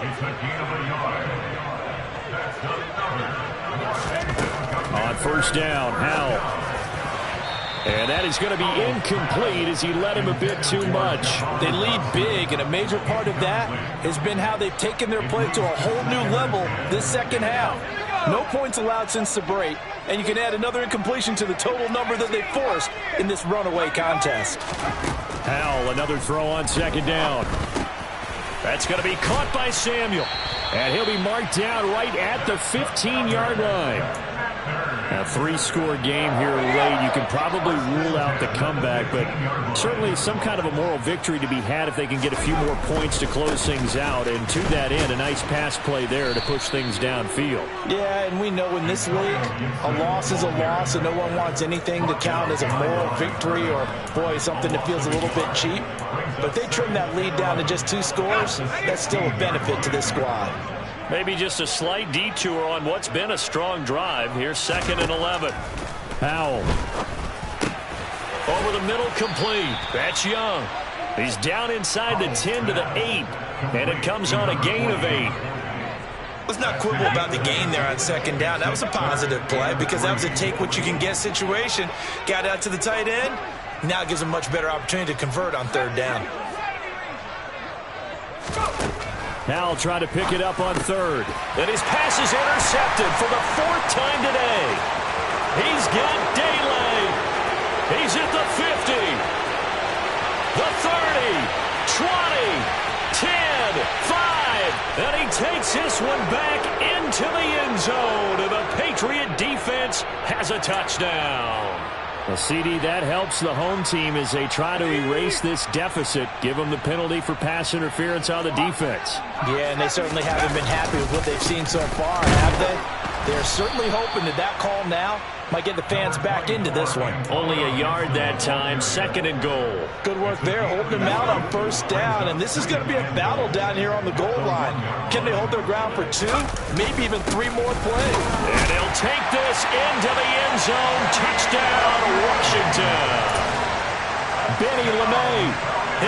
Speaker 5: it's a gain of a yard. That's
Speaker 4: On first down, Howell. And that is going to be incomplete as he led him a bit too much.
Speaker 3: They lead big, and a major part of that has been how they've taken their play to a whole new level this second half. No points allowed since the break, and you can add another incompletion to the total number that they forced in this runaway contest.
Speaker 4: Howell, another throw on second down.
Speaker 2: That's going to be caught by Samuel.
Speaker 4: And he'll be marked down right at the 15-yard line. A 3-score game here late. You can probably rule out the comeback, but certainly some kind of a moral victory to be had if they can get a few more points to close things out. And to that end, a nice pass play there to push things downfield.
Speaker 3: Yeah, and we know in this league, a loss is a loss, and no one wants anything to count as a moral victory or, boy, something that feels a little bit cheap. But if they trim that lead down to just 2 scores, that's still a benefit to this squad.
Speaker 2: Maybe just a slight detour on what's been a strong drive. Here's 2nd and 11.
Speaker 4: Howell.
Speaker 2: Over the middle, complete. That's Young. He's down inside the 10 to the 8. And it comes on a gain of 8.
Speaker 3: Let's not quibble about the gain there on second down. That was a positive play because that was a take-what-you-can-get situation. Got out to the tight end. Now it gives him a much better opportunity to convert on third down.
Speaker 4: Now try to pick it up on third.
Speaker 2: And his pass is intercepted for the 4th time today. He's got daylight. He's at the 50, the 30, 20, 10, 5. And he takes this one back into the end zone. And the Patriot defense has a touchdown.
Speaker 4: Well, CD, that helps the home team as they try to erase this deficit. Give them the penalty for pass interference on the defense.
Speaker 3: Yeah, and they certainly haven't been happy with what they've seen so far, have they? They're certainly hoping that call now might get the fans back into this one.
Speaker 2: Only a yard that time, 2nd and goal.
Speaker 3: Good work there, holding them out on first down, and this is going to be a battle down here on the goal line. Can they hold their ground for 2, maybe even 3 more plays?
Speaker 2: And he'll take this into the end zone. Touchdown, Washington. Benny LeMay,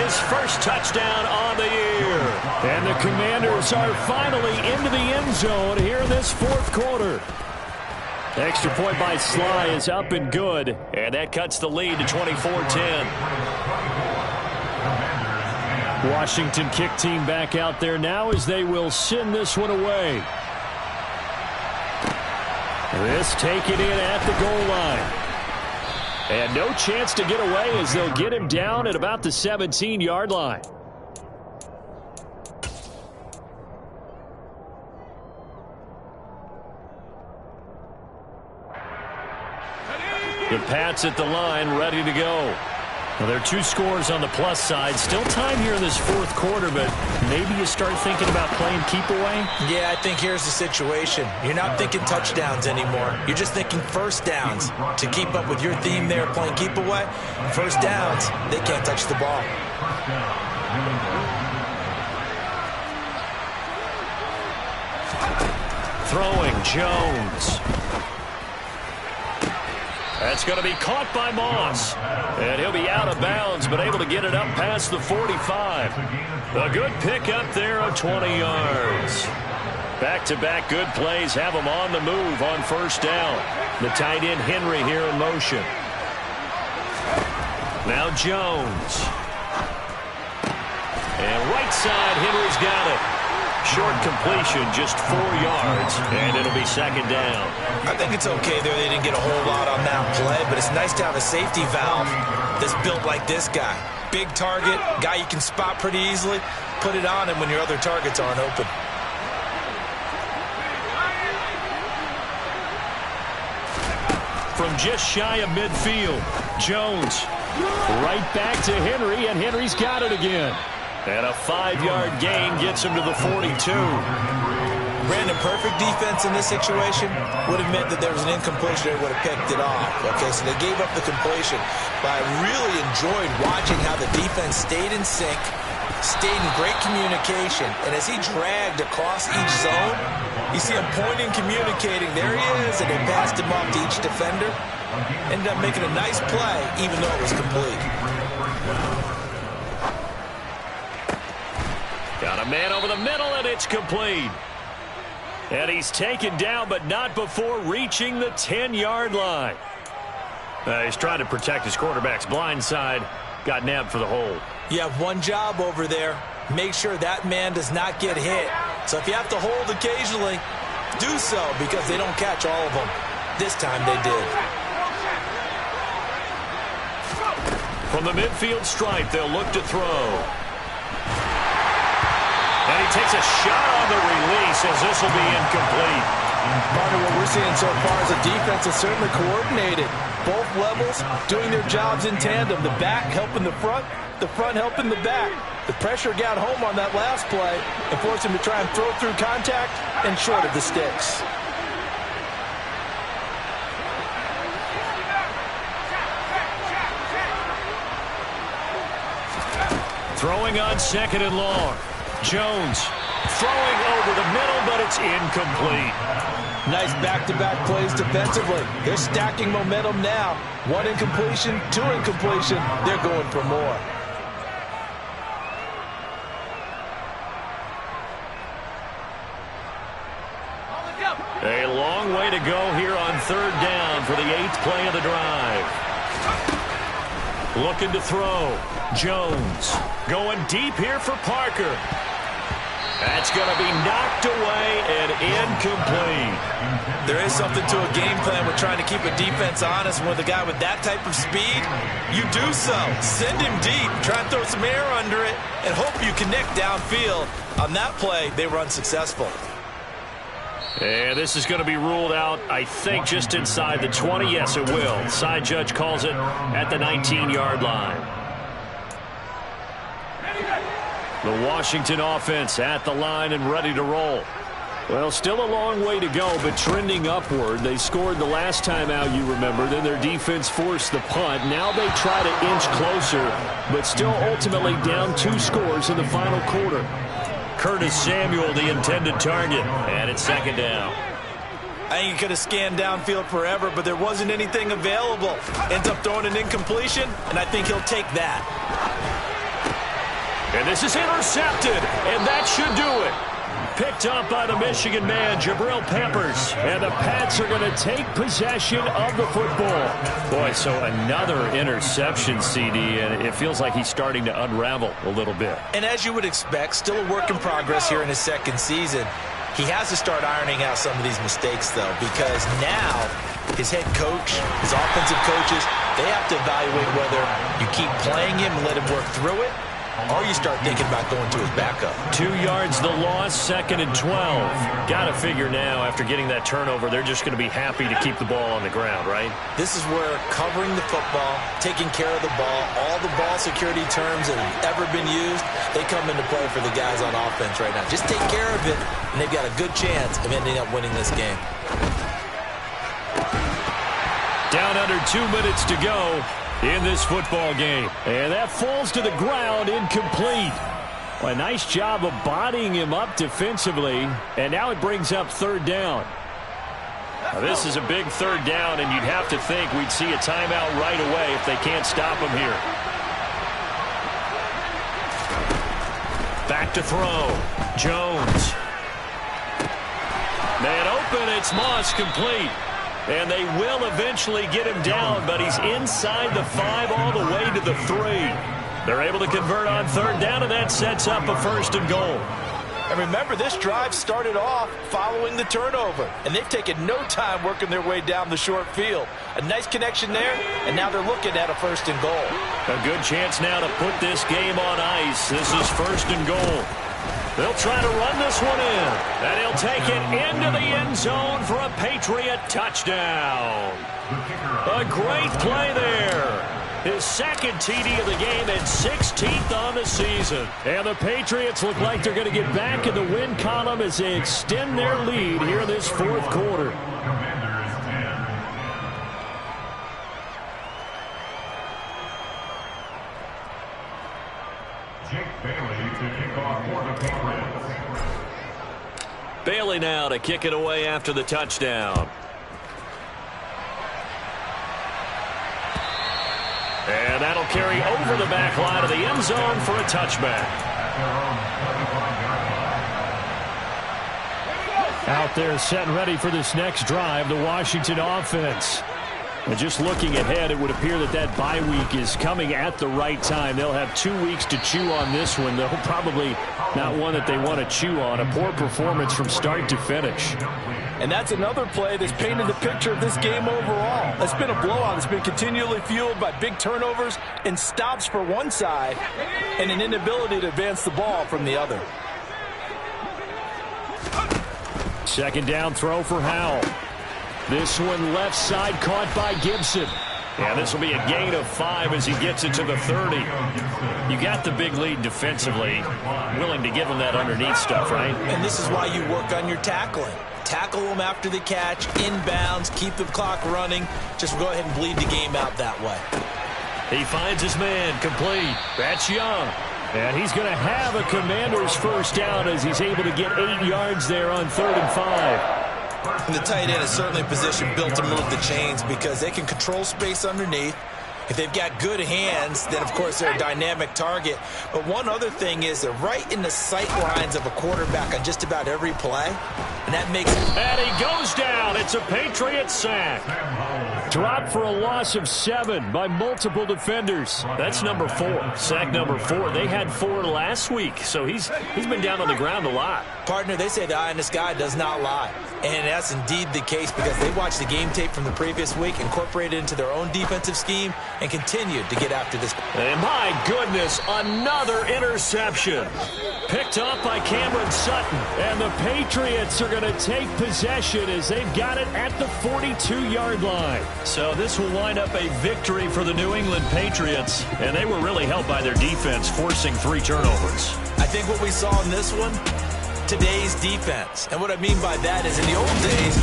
Speaker 2: his first touchdown on the year.
Speaker 4: And the Commanders are finally into the end zone here in this 4th quarter. Extra point by Sly is up and good.
Speaker 2: And that cuts the lead to 24-10.
Speaker 4: Washington kick team back out there now as they will send this one away. This taken in at the goal line. And no chance to get away as they'll get him down at about the 17-yard line. The Pats at the line, ready to go. Well, there are 2 scores on the plus side. Still time here in this 4th quarter, but maybe you start thinking about playing keep away?
Speaker 3: Yeah, I think here's the situation. You're not thinking touchdowns anymore. You're just thinking first downs. To keep up with your theme there, playing keep away, first downs, they can't touch the ball.
Speaker 2: Throwing Jones. That's going to be caught by Moss. And he'll be out of bounds, but able to get it up past the 45. A good pickup there of 20 yards. Back-to-back good plays have him on the move on first down. The tight end Henry here in motion. Now Jones. And right side, Henry's got it. Short completion, just 4 yards, and it'll be 2nd down.
Speaker 3: I think it's okay there. They didn't get a whole lot on that play, but it's nice to have a safety valve that's built like this guy. Big target, guy you can spot pretty easily. Put it on him when your other targets aren't open.
Speaker 2: From just shy of midfield, Jones.
Speaker 4: Right back to Henry, and Henry's got it again.
Speaker 2: And a 5-yard gain gets him to the 42.
Speaker 3: Brandon, perfect defense in this situation would have meant that there was an incompletion. They would have picked it off. Okay, so they gave up the completion. But I really enjoyed watching how the defense stayed in sync, stayed in great communication. And as he dragged across each zone, you see him pointing, communicating. There he is, and they passed him off to each defender. Ended up making a nice play, even though it was complete.
Speaker 2: Got a man over the middle, and it's complete. And he's taken down, but not before reaching the 10-yard line. He's trying to protect his quarterback's blind side. Got nabbed for the hold.
Speaker 3: You have one job over there. Make sure that man does not get hit. So if you have to hold occasionally, do so, because they don't catch all of them. This time they did.
Speaker 2: From the midfield stripe, they'll look to throw. And he takes a shot on the release as this will be incomplete.
Speaker 3: Part of what we're seeing so far is a defense that's certainly coordinated. Both levels doing their jobs in tandem. The back helping the front helping the back. The pressure got home on that last play and forced him to try and throw through contact and short of the sticks.
Speaker 2: Throwing on 2nd and long. Jones throwing over the middle, but it's incomplete.
Speaker 3: Nice back-to-back plays defensively. They're stacking momentum now. 1 incompletion, 2 incompletion. They're going for more.
Speaker 2: go here on third down for the 8th play of the drive. Looking to throw. Jones going deep here for Parker. That's going to be knocked away and incomplete.
Speaker 3: There is something to a game plan with trying to keep a defense honest. And with a guy with that type of speed, you do so. Send him deep. Try and throw some air under it and hope you connect downfield. On that play, they were unsuccessful.
Speaker 2: And this is going to be ruled out, I think, just inside the 20. Yes, it will. Side judge calls it at the 19-yard line. The Washington offense at the line and ready to roll. Well, still a long way to go, but trending upward. They scored the last time out, you remember. Then their defense forced the punt. Now they try to inch closer, but still ultimately down 2 scores in the final quarter. Curtis Samuel, the intended target, and it's second down.
Speaker 3: I think he could have scanned downfield forever, but there wasn't anything available. Ends up throwing an incompletion, and I think he'll take that.
Speaker 2: And this is intercepted, and that should do it. Picked up by the Michigan man, Jabril Peppers. And the Pats are going to take possession of the football. Boy, so another interception, CD, and it feels like he's starting to unravel a little bit.
Speaker 3: And as you would expect, still a work in progress here in his second season. He has to start ironing out some of these mistakes, though, because now his head coach, his offensive coaches, they have to evaluate whether you keep playing him and let him work through it, or you start thinking about going to his backup.
Speaker 2: 2 yards the loss, 2nd and 12. Got to figure now, after getting that turnover, they're just going to be happy to keep the ball on the ground, right?
Speaker 3: This is where covering the football, taking care of the ball, all the ball security terms that have ever been used, they come into play for the guys on offense right now. Just take care of it, and they've got a good chance of ending up winning this game.
Speaker 2: Down under 2 minutes to go in this football game. And that falls to the ground, incomplete. Well, a nice job of bodying him up defensively. And now it brings up third down. Now, this is a big third down, and you'd have to think we'd see a timeout right away if they can't stop him here. Back to throw. Jones. Man open, it's Moss, complete. And they will eventually get him down, but he's inside the 5 all the way to the 3. They're able to convert on third down, and that sets up a 1st and goal.
Speaker 3: And remember, this drive started off following the turnover, and they've taken no time working their way down the short field. A nice connection there, and now they're looking at a 1st and goal.
Speaker 2: A good chance now to put this game on ice. This is 1st and goal. They'll try to run this one in, and he'll take it into the end zone for a Patriot touchdown. A great play there. His 2nd TD of the game and 16th on the season. And the Patriots look like they're going to get back in the win column as they extend their lead here in this 4th quarter.
Speaker 5: Commanders 10. Jake Bailey to kick off for the Patriots.
Speaker 2: Bailey now to kick it away after the touchdown. And that'll carry over the back line of the end zone for a touchback.
Speaker 4: Out there set and ready for this next drive, the Washington offense. And just looking ahead, it would appear that that bye week is coming at the right time. They'll have 2 weeks to chew on this one, though probably not one that they want to chew on. A poor performance from start to finish.
Speaker 3: And that's another play that's painted the picture of this game overall. It's been a blowout. It's been continually fueled by big turnovers and stops for one side and an inability to advance the ball from the other.
Speaker 4: 2nd down throw for Howell. This one left side caught by Gibson.
Speaker 2: Yeah, this will be a gain of 5 as he gets it to the 30. You got the big lead defensively. Willing to give him that underneath stuff, right?
Speaker 3: And this is why you work on your tackling. Tackle them after the catch, inbounds, keep the clock running. Just go ahead and bleed the game out that way.
Speaker 2: He finds his man, complete. That's Young.
Speaker 4: And he's going to have a Commander's 1st down as he's able to get 8 yards there on 3rd and 5.
Speaker 3: And the tight end is certainly a position built to move the chains because they can control space underneath. If they've got good hands, then, of course, they're a dynamic target. But one other thing is they're right in the sight lines of a quarterback on just about every play. and that makes it.
Speaker 2: And he goes down. It's a Patriots sack.
Speaker 4: Dropped for a loss of 7 by multiple defenders.
Speaker 2: That's number 4. Sack number 4. They had 4 last week, so he's been down on the ground a lot.
Speaker 3: Partner, they say the eye in the sky does not lie. And that's indeed the case because they watched the game tape from the previous week, incorporated it into their own defensive scheme, and continued to get after this.
Speaker 2: And my goodness, another interception. Picked off by Cameron Sutton.
Speaker 4: And the Patriots are going to take possession as they've got it at the 42-yard line.
Speaker 2: So this will wind up a victory for the New England Patriots. And they were really helped by their defense, forcing 3 turnovers.
Speaker 3: I think what we saw in this one, today's defense. And what I mean by that is in the old days,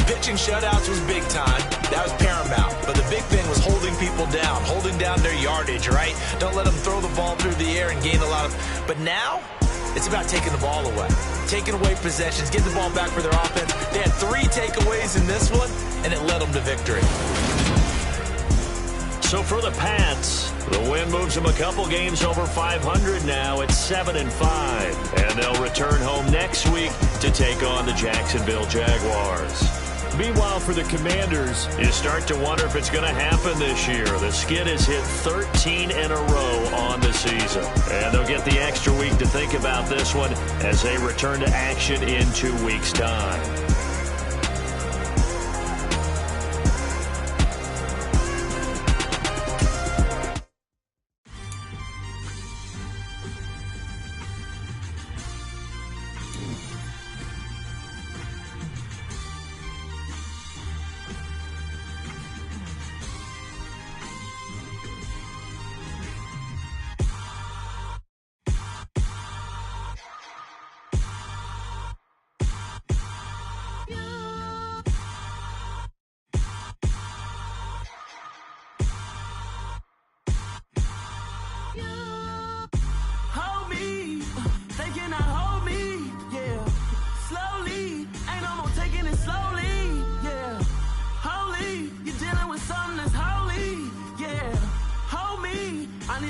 Speaker 3: pitching shutouts was big time. That was paramount. But the big thing was holding people down, holding down their yardage, right? Don't let them throw the ball through the air and gain a lot of. But now, it's about taking the ball away. Taking away possessions, getting the ball back for their offense. They had 3 takeaways in this one, and it led them to victory.
Speaker 2: So for the Pats, the win moves them a couple games over 500 now at 7-5. And they'll return home next week to take on the Jacksonville Jaguars.
Speaker 4: Meanwhile, for the Commanders,
Speaker 2: you start to wonder if it's going to happen this year. The skid has hit 13 in a row on the season. And they'll get the extra week to think about this one as they return to action in 2 weeks' time.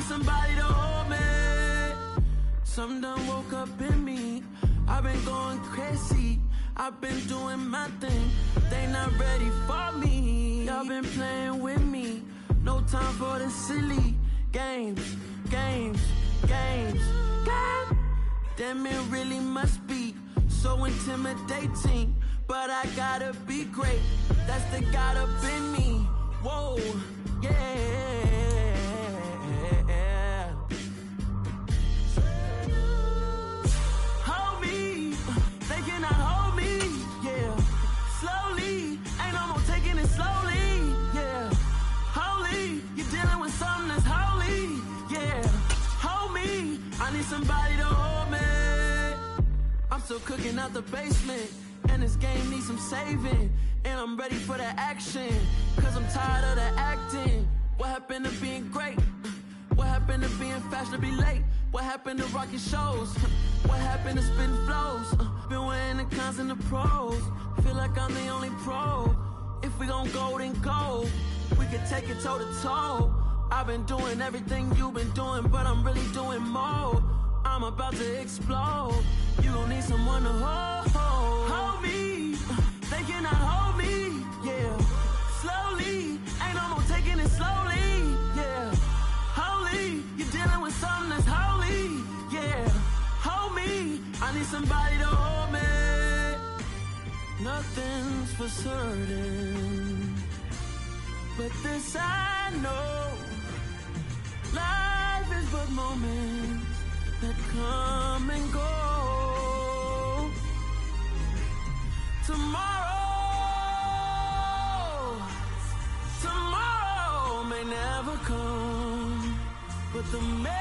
Speaker 1: Somebody to hold me. Something done woke up in me. I've been going crazy. I've been doing my thing. They not ready for me. Y'all been playing with me. No time for the silly games. God damn, it really must be so intimidating. But I gotta be great. That's the God up in me. Whoa, yeah. Somebody to hold me. I'm still cooking out the basement, and this game needs some saving. And I'm ready for the action, cause I'm tired of the acting. What happened to being great? What happened to being fashionably late? What happened to rocking shows? What happened to spitting flows? Been wearing the cons and the pros. Feel like I'm the only pro. If we gon' go, then go. We could take it toe to toe. I've been doing everything you've been doing, but I'm really doing more. I'm about to explode. You gon' need someone to hold me. They cannot hold me, yeah. Slowly, ain't no more taking it slowly, yeah. Holy, you're dealing with something that's holy, yeah. Hold me, I need somebody to hold me. Nothing's for certain, but this I know. Life is but moments that come and go. Tomorrow may never come, but the memories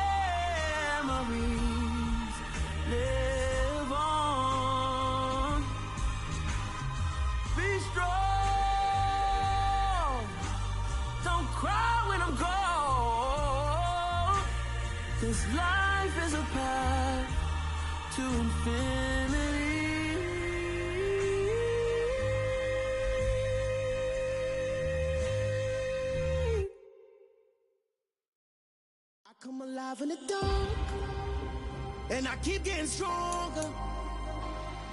Speaker 1: live on. Be strong, don't cry when I'm gone. This life is a path to infinity.
Speaker 6: I come alive in the dark, and I keep getting stronger.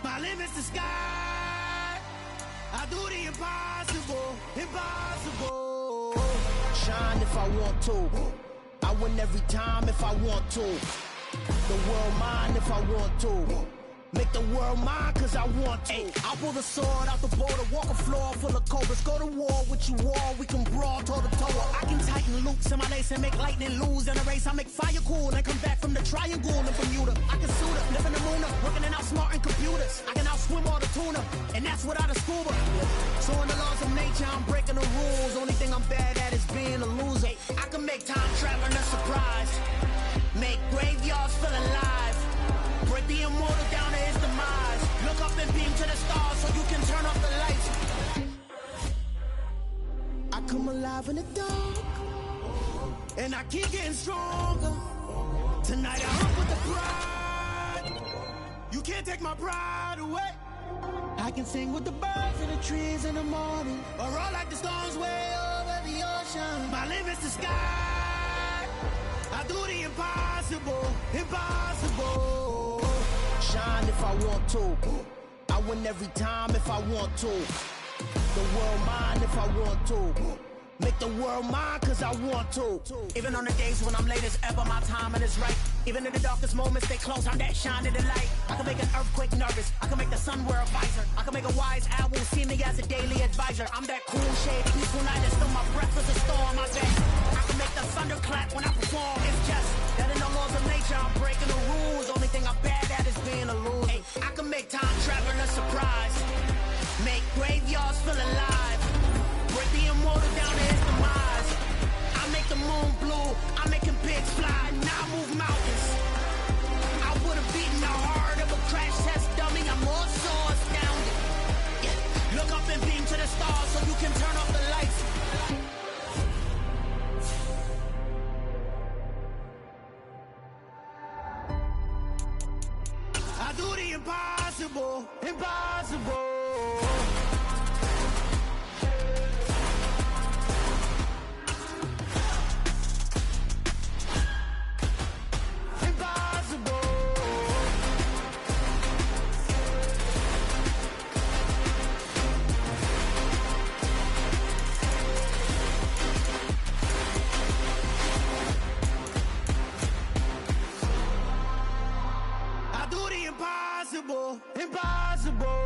Speaker 6: My limit's the sky. I do the impossible, impossible. Shine if I want to. I win every time if I want to. The world mine if I want to. Make the world mine cause I want to. Ay, I'll pull the sword out the border, walk a floor full of cobras. Go to war with you all, we can brawl toe to toe. I can tighten loops in my lace and make lightning lose in a race. I make fire cool and come back from the triangle in Bermuda. I can suit up, live in the moon up, working and outsmarting computers. I can outswim all the tuna, and that's without a scuba. So in the laws of nature, I'm breaking the rules. Only thing I'm bad at is being a loser. Ay, I can make time traveling a surprise. Make graveyards feel alive. Break the immortal down to his demise. Look up and beam to the stars so you can turn off the lights. I come alive in the dark, and I keep getting stronger. Tonight I hunt with the pride. You can't take my pride away. I can sing with the birds and the trees in the morning, or roll like the storms way over the ocean. My limit's the sky. I do the impossible, impossible. Shine if I want to. I win every time if I want to. The world mine if I want to. Make the world mine cause I want to. Even on the days when I'm late as ever, my timing is right. Even in the darkest moments, stay close, I'm that shining the light. I can make an earthquake nervous, I can make the sun wear a visor. I can make a wise owl see me as a daily advisor. I'm that cool shade, peaceful night and still my breath is a storm. I bet I can make the thunder clap when I perform. It's just that in the laws of nature, I'm breaking the rules. Only thing I'm bad at is being a loser. Ay, I can make time traveling a surprise. Make graveyards feel alive. Break the immortal down to his demise. I make the moon blue, I'm making pigs fly. Now I move mountains. I would've beaten the heart of a crash test dummy. I'm more so astounded. Yeah. Look up and beam to the stars so you can turn off the lights. I do the impossible, impossible. Impossible, impossible.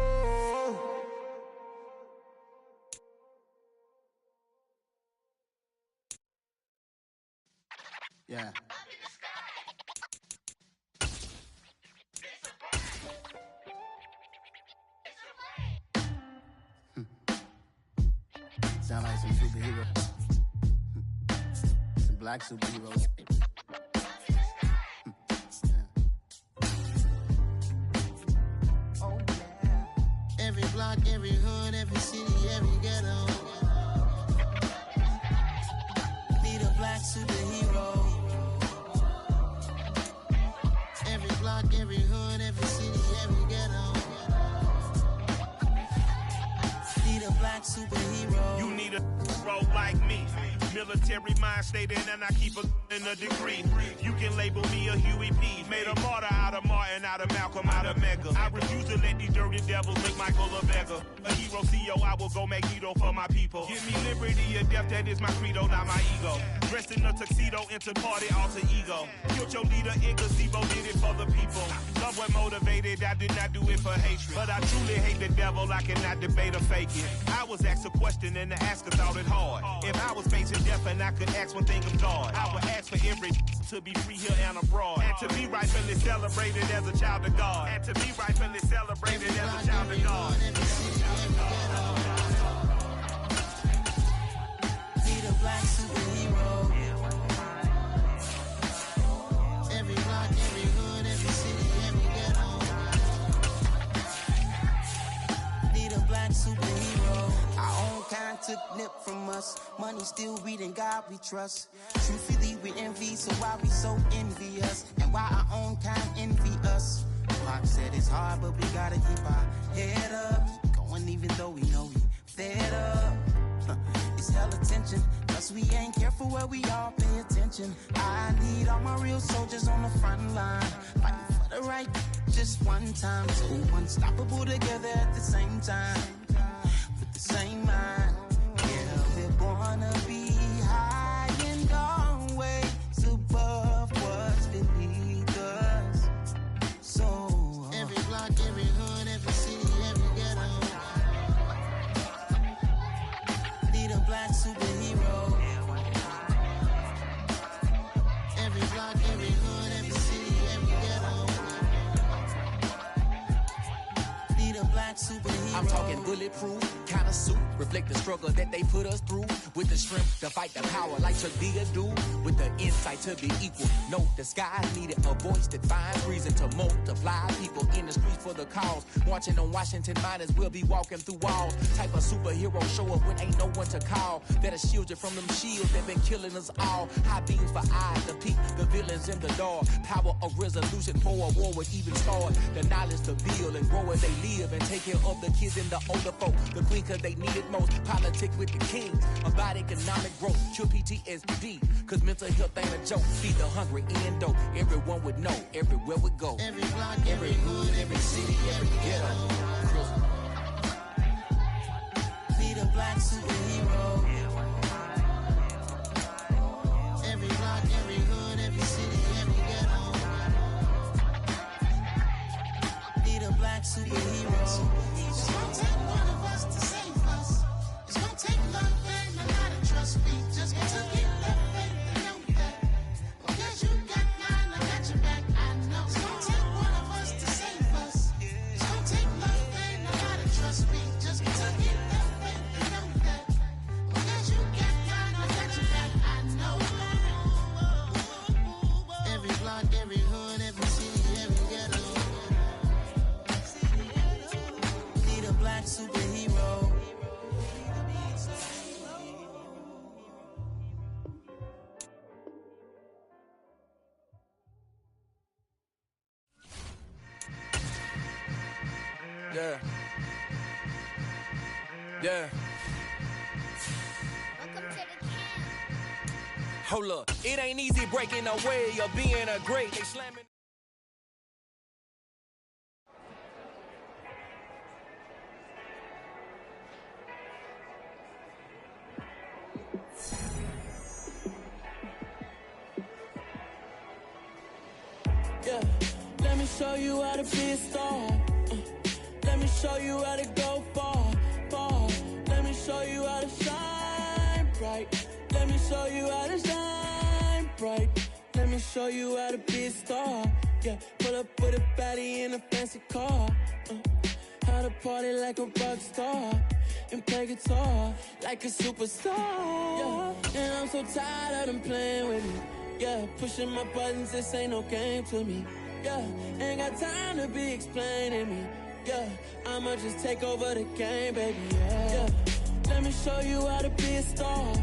Speaker 6: Yeah. Sound like some superheroes. Some black superheroes. Every block, every hood, every city, every ghetto. Need a black superhero. Every block, every hood, every city, every ghetto. Need a black superhero.
Speaker 7: You need a hero like me. Military mind stated, and I keep in a degree. You can label me a Huey P. Made a martyr out of Martin, out of Malcolm, out of Mega. I refuse to let these dirty devils make Michael a beggar. A hero CEO, I will go Magneto for my people. Give me liberty or death, that is my credo, not my ego. Dressed in a tuxedo, enter party, alter ego. Killed your leader in gazebo, did it for the people. Love what motivated, I did not do it for hatred. But I truly hate the devil, I cannot debate or fake it. I was asked a question and the asker thought it hard. If I was facing death and I could ask one thing of God, I would ask for every to be free here and abroad. And to be rightfully celebrated as a child of God. And to be rightfully celebrated as a child of God.
Speaker 6: Need a black superhero. Every block, every hood, every city, every ghetto. Need a black superhero. Our own kind took nip from us. Money still reading God we trust. Truthfully we envy, so why we so envious? And why our own kind envy us? Pac said it's hard, but we gotta keep our head up. Going even though we know we fed up. It's hell attention, cause we ain't careful where we all pay attention. I need all my real soldiers on the front line, fighting for the right just one time. So unstoppable together at the same time, with the same mind. Yeah, we're gonna be high and always above what's beneath us. So every block, every hood, every city, every ghetto need a black superhero. Every block, every hood, every city, every ghetto need a black superhero.
Speaker 8: I'm talking bulletproof kind of suit, reflect the struggle that they put us through, with the strength to fight the power like Chuck D do, with the insight to be equal. No, the sky needed a voice that finds reason to multiply people in the streets for the cause. Marching on Washington miners, we'll be walking through walls. Type of superhero show up when ain't no one to call. That'll shield you from them shields that been killing us all. High beams for eyes to peek the villains in the dark. Power of resolution for a war would even start. The knowledge to build and grow where they live and take care of the kids and the older folk. The queen cause they need it most. Politics with the kings. About economic growth. Cure PTSD. Cause mental health ain't a joke. Feed the hungry and dope. Everyone would know. Everywhere we go.
Speaker 6: Every block, every hood, every city, every ghetto need a black superhero. Every block, every hood, every city, every ghetto need a black superhero. It's gonna take one of us to save us. It's gonna take love and a lot of trust. We just got to get love and know that. Because you got mine, I got your back. I know. It's gonna take one of us to save us. It's gonna take love and a lot of trust. We just got to get love and know that. Because you got mine, I got your back. I know. Every block, every hood, every city, every ghetto need a black superhero.
Speaker 8: Yeah. Yeah. Hold up. It ain't easy breaking away or being a great. They slamming.
Speaker 6: Yeah, let me show you how to be a star. Let me show you how to go far, far. Let me show you how to shine bright. Let me show you how to shine bright. Let me show you how to be a star. Yeah, pull up with a baddie in a fancy car. How to party like a rock star and play guitar like a superstar. Yeah, and I'm so tired of them playing with me. Yeah, pushing my buttons, this ain't no game to me. Yeah, ain't got time to be explaining me. Yeah, I'ma just take over the game, baby. Yeah, let me show you how to be a star.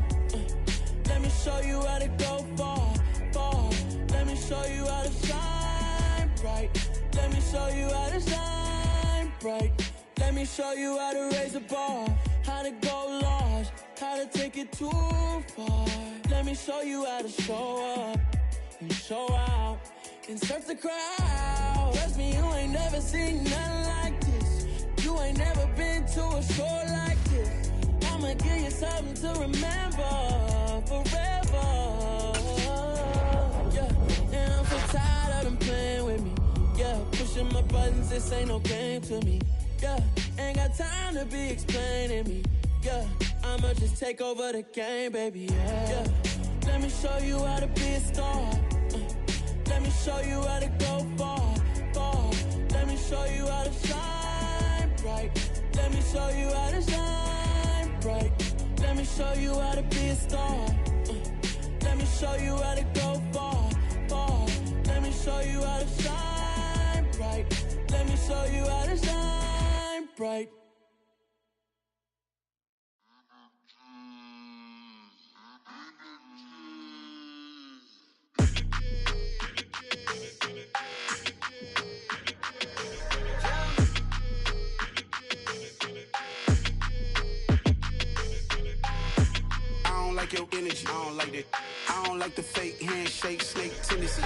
Speaker 6: Let me show you how to go far, far. Let me show you how to shine bright. Let me show you how to shine bright. Let me show you how to raise a bar, how to go large, how to take it too far. Let me show you how to show up and show out and surf the crowd. Trust me, you ain't never seen nothing like this. You ain't never been to a show like this. I'ma give you something to remember forever. Yeah, and I'm so tired of them playing with me. Yeah, pushing my buttons, this ain't no game to me. Yeah, ain't got time to be explaining me. Yeah, I'ma just take over the game, baby. Yeah, let me show you how to be a star. Let me show you how to go far, far. Let me show you how to shine bright. Let me show you how to shine bright. Let me show you how to be a star. Let me show you how to go far, far. Let me show you how to shine bright. Let me show you how to shine bright.
Speaker 9: Like your energy, I don't like that. I don't like the fake handshake, snake tendency.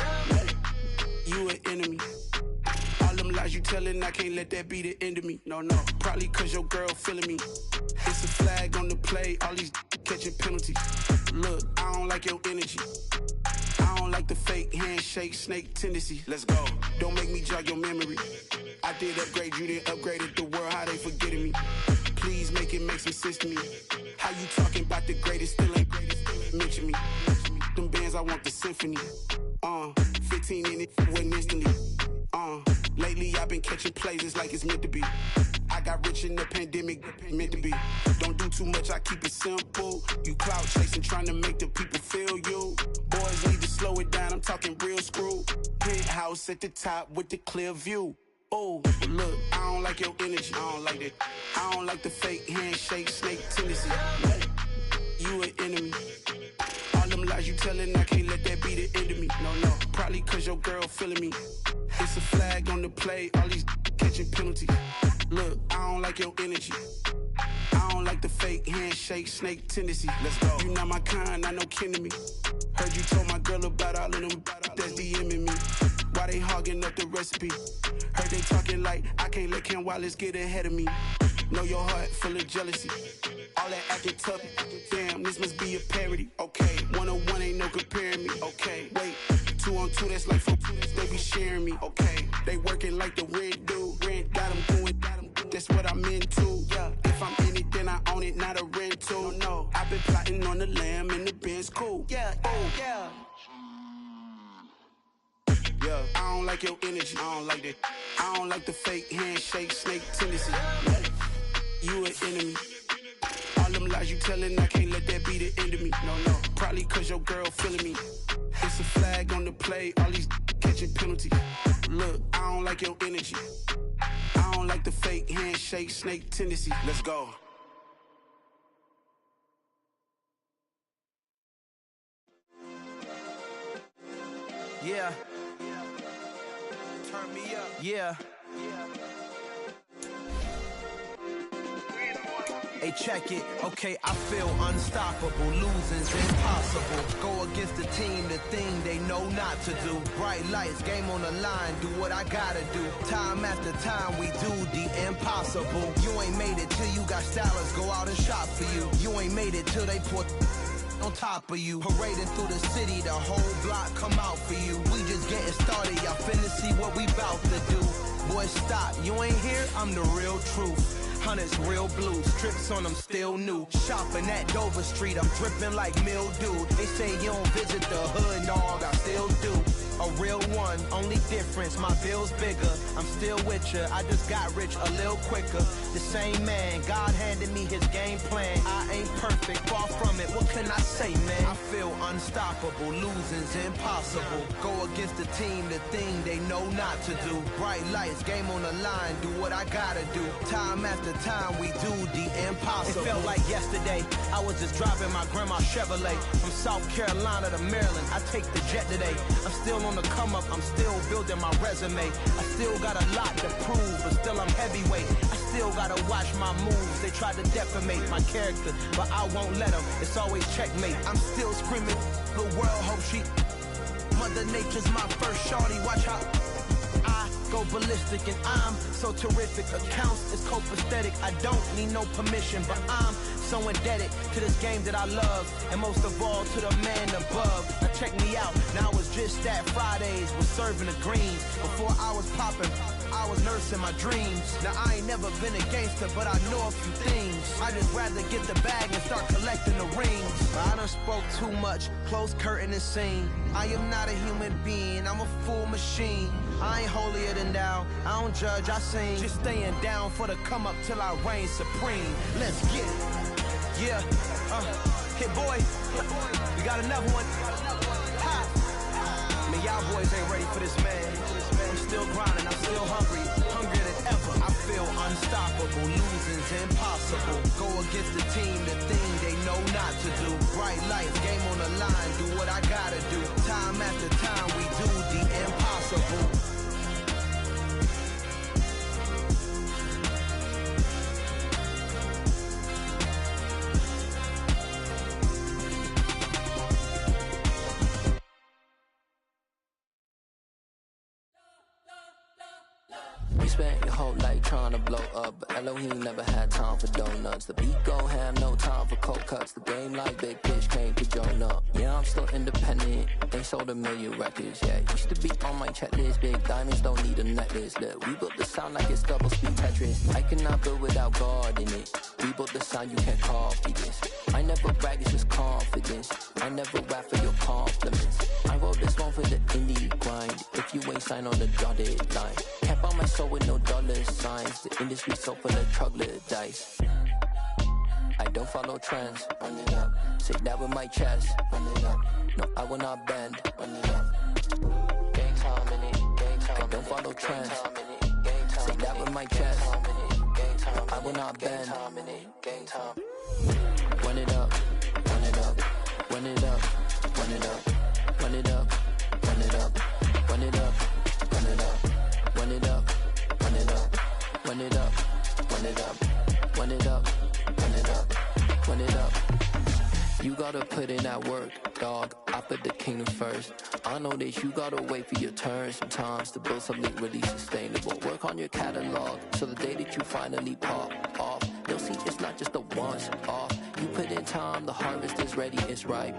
Speaker 9: You an enemy. them lies you telling, I can't let that be the end of me. No, probably cause your girl feeling me. It's a flag on the play, all these catching penalties. Look, I don't like your energy. I don't like the fake handshake, snake tendency. Let's go. Don't make me jog your memory. I did upgrade, you didn't upgrade it. The world, how they forgetting me. Please make it make some sense to me. How you talking about the greatest, still ain't greatest, mention me. Them bands, I want the symphony. 15 in it, wasn't instantly. Lately I've been catching plays, it's like it's meant to be. I got rich in the pandemic, meant to be. Don't do too much, I keep it simple. You clout chasing, trying to make the people feel you. Boys need to slow it down, I'm talking real screw. Penthouse at the top with the clear view. Oh, look, I don't like your energy, I don't like that. I don't like the fake handshake, snake tendency. You an enemy. All them lies you telling, I can't let that be the end of me. No, probably cause your girl feeling me. It's a flag on the play, all these catching penalties. Look, I don't like your energy. I don't like the fake handshake, snake tendency. Let's go. You not my kind, not no kin to me. Heard you told my girl about all of them that's DMing me. Why they hogging up the recipe? Heard they talking like I can't let Ken Wallace get ahead of me. Know your heart full of jealousy. All that acting tough, damn, this must be a parody. Okay, 101 ain't no comparing me. Okay, wait, 2 on 2, that's like 4 they be sharing me. Okay, they working like the rent do. Rent got them going, that's what I'm into. Yeah, if I'm in it, then I own it, not a rental. No, I've been plotting on the lamb and the Benz cool. Yeah, yeah. Yeah, I don't like your energy, I don't like that. I don't like the fake handshake, snake tendency. You an enemy. All them lies you telling, I can't let that be the end of me. No, probably cause your girl feeling me. It's a flag on the play, all these catching penalties. Look, I don't like your energy. I don't like the fake handshake, snake tendency. Let's go.
Speaker 1: Yeah. Turn me up. Yeah. Hey, check it. Okay, I feel unstoppable. Losing's impossible. Go against the team, the thing they know not to do. Bright lights, game on the line. Do what I gotta do. Time after time, we do the impossible. You ain't made it till you got stylers go out and shop for you. You ain't made it till they put on top of you. Parading through the city, the whole block come out for you. We just getting started, y'all finna see what we bout to do. Boy, stop, you ain't here, I'm the real truth. Hunters, real blue, strips on them still new. Shopping at Dover Street, I'm dripping like mildew. They say you don't visit the hood, dog, I still do. A real one, only difference, my bill's bigger. I'm still with ya, I just got rich a little quicker. The same man, God handed me his game plan. I ain't perfect, far from it, what can I say, man? I feel unstoppable, losing's impossible. Go against the team, the thing they know not to do. Bright lights, game on the line, do what I gotta do. Time after time, we do the impossible. It felt like yesterday, I was just driving my grandma's Chevrolet. From South Carolina to Maryland, I take the jet today. I'm still on the come up, I'm still building my resume. I still got a lot to prove, but still I'm heavyweight. I still gotta watch my moves. They try to defamate my character, but I won't let them. It's always checkmate. I'm still screaming, the world hope she. Mother Nature's my first shorty, watch how I go ballistic and I'm so terrific. Accounts is copacetic, I don't need no permission, but I'm so indebted to this game that I love, and most of all to the man above. Now check me out, now it's just that Fridays was serving the greens. Before I was popping, I was nursing my dreams. Now I ain't never been a gangster, but I know a few things. I just rather get the bag and start collecting the rings. I done spoke too much, close curtain and scene. I am not a human being, I'm a full machine. I ain't holier than thou, I don't judge, I sing. Just staying down for the come up till I reign supreme. Let's get it. Yeah, hit boy, we got another one. Ha. Man, y'all boys ain't ready for this, man. I'm still grinding, I'm still hungry, hungrier than ever. I feel unstoppable, losing's impossible. Go against the team, the thing they know not to do. Bright lights, game on the line, do what I gotta do. Time after time, we do the impossible.
Speaker 10: spent your whole life trying to blow up, but Elohim never had time for donuts. The beat gon' have no time for cold cuts. The game like Big Fish came to join up. Yeah, I'm still independent. They sold 1 million records. Yeah, used to be on my checklist. Big diamonds don't need a necklace. Look, we built the sound like it's double speed Tetris. I cannot build without God in it. We built the sound, you can't copy this. I never brag, it's just confidence. I never rap for your compliments. I wrote this one for the indie grind. If you ain't signed on the dotted line, can't buy my soul with no dollar signs. The industry so full of troglodytes. I don't follow trends. Run it up. Say that with my chest. Run it up. No, I will not bend. Run it up. Gang time in it. Gang time. I don't follow trends. Say that with my chest. No, I will not bend. Gang time. Run it up. Run it up. Run it up. Run it up. Run it up. Run it up. Run it up. Run it up. Run it up. Run it up. Run it up. Run it up. Run it up. Run it up. Run it up. You gotta put in that work, dog. I put the kingdom first. I know that you gotta wait for your turn sometimes to build something really sustainable. Work on your catalog so the day that you finally pop off, you'll see it's not just a once off. You put in time, the harvest is ready, it's ripe.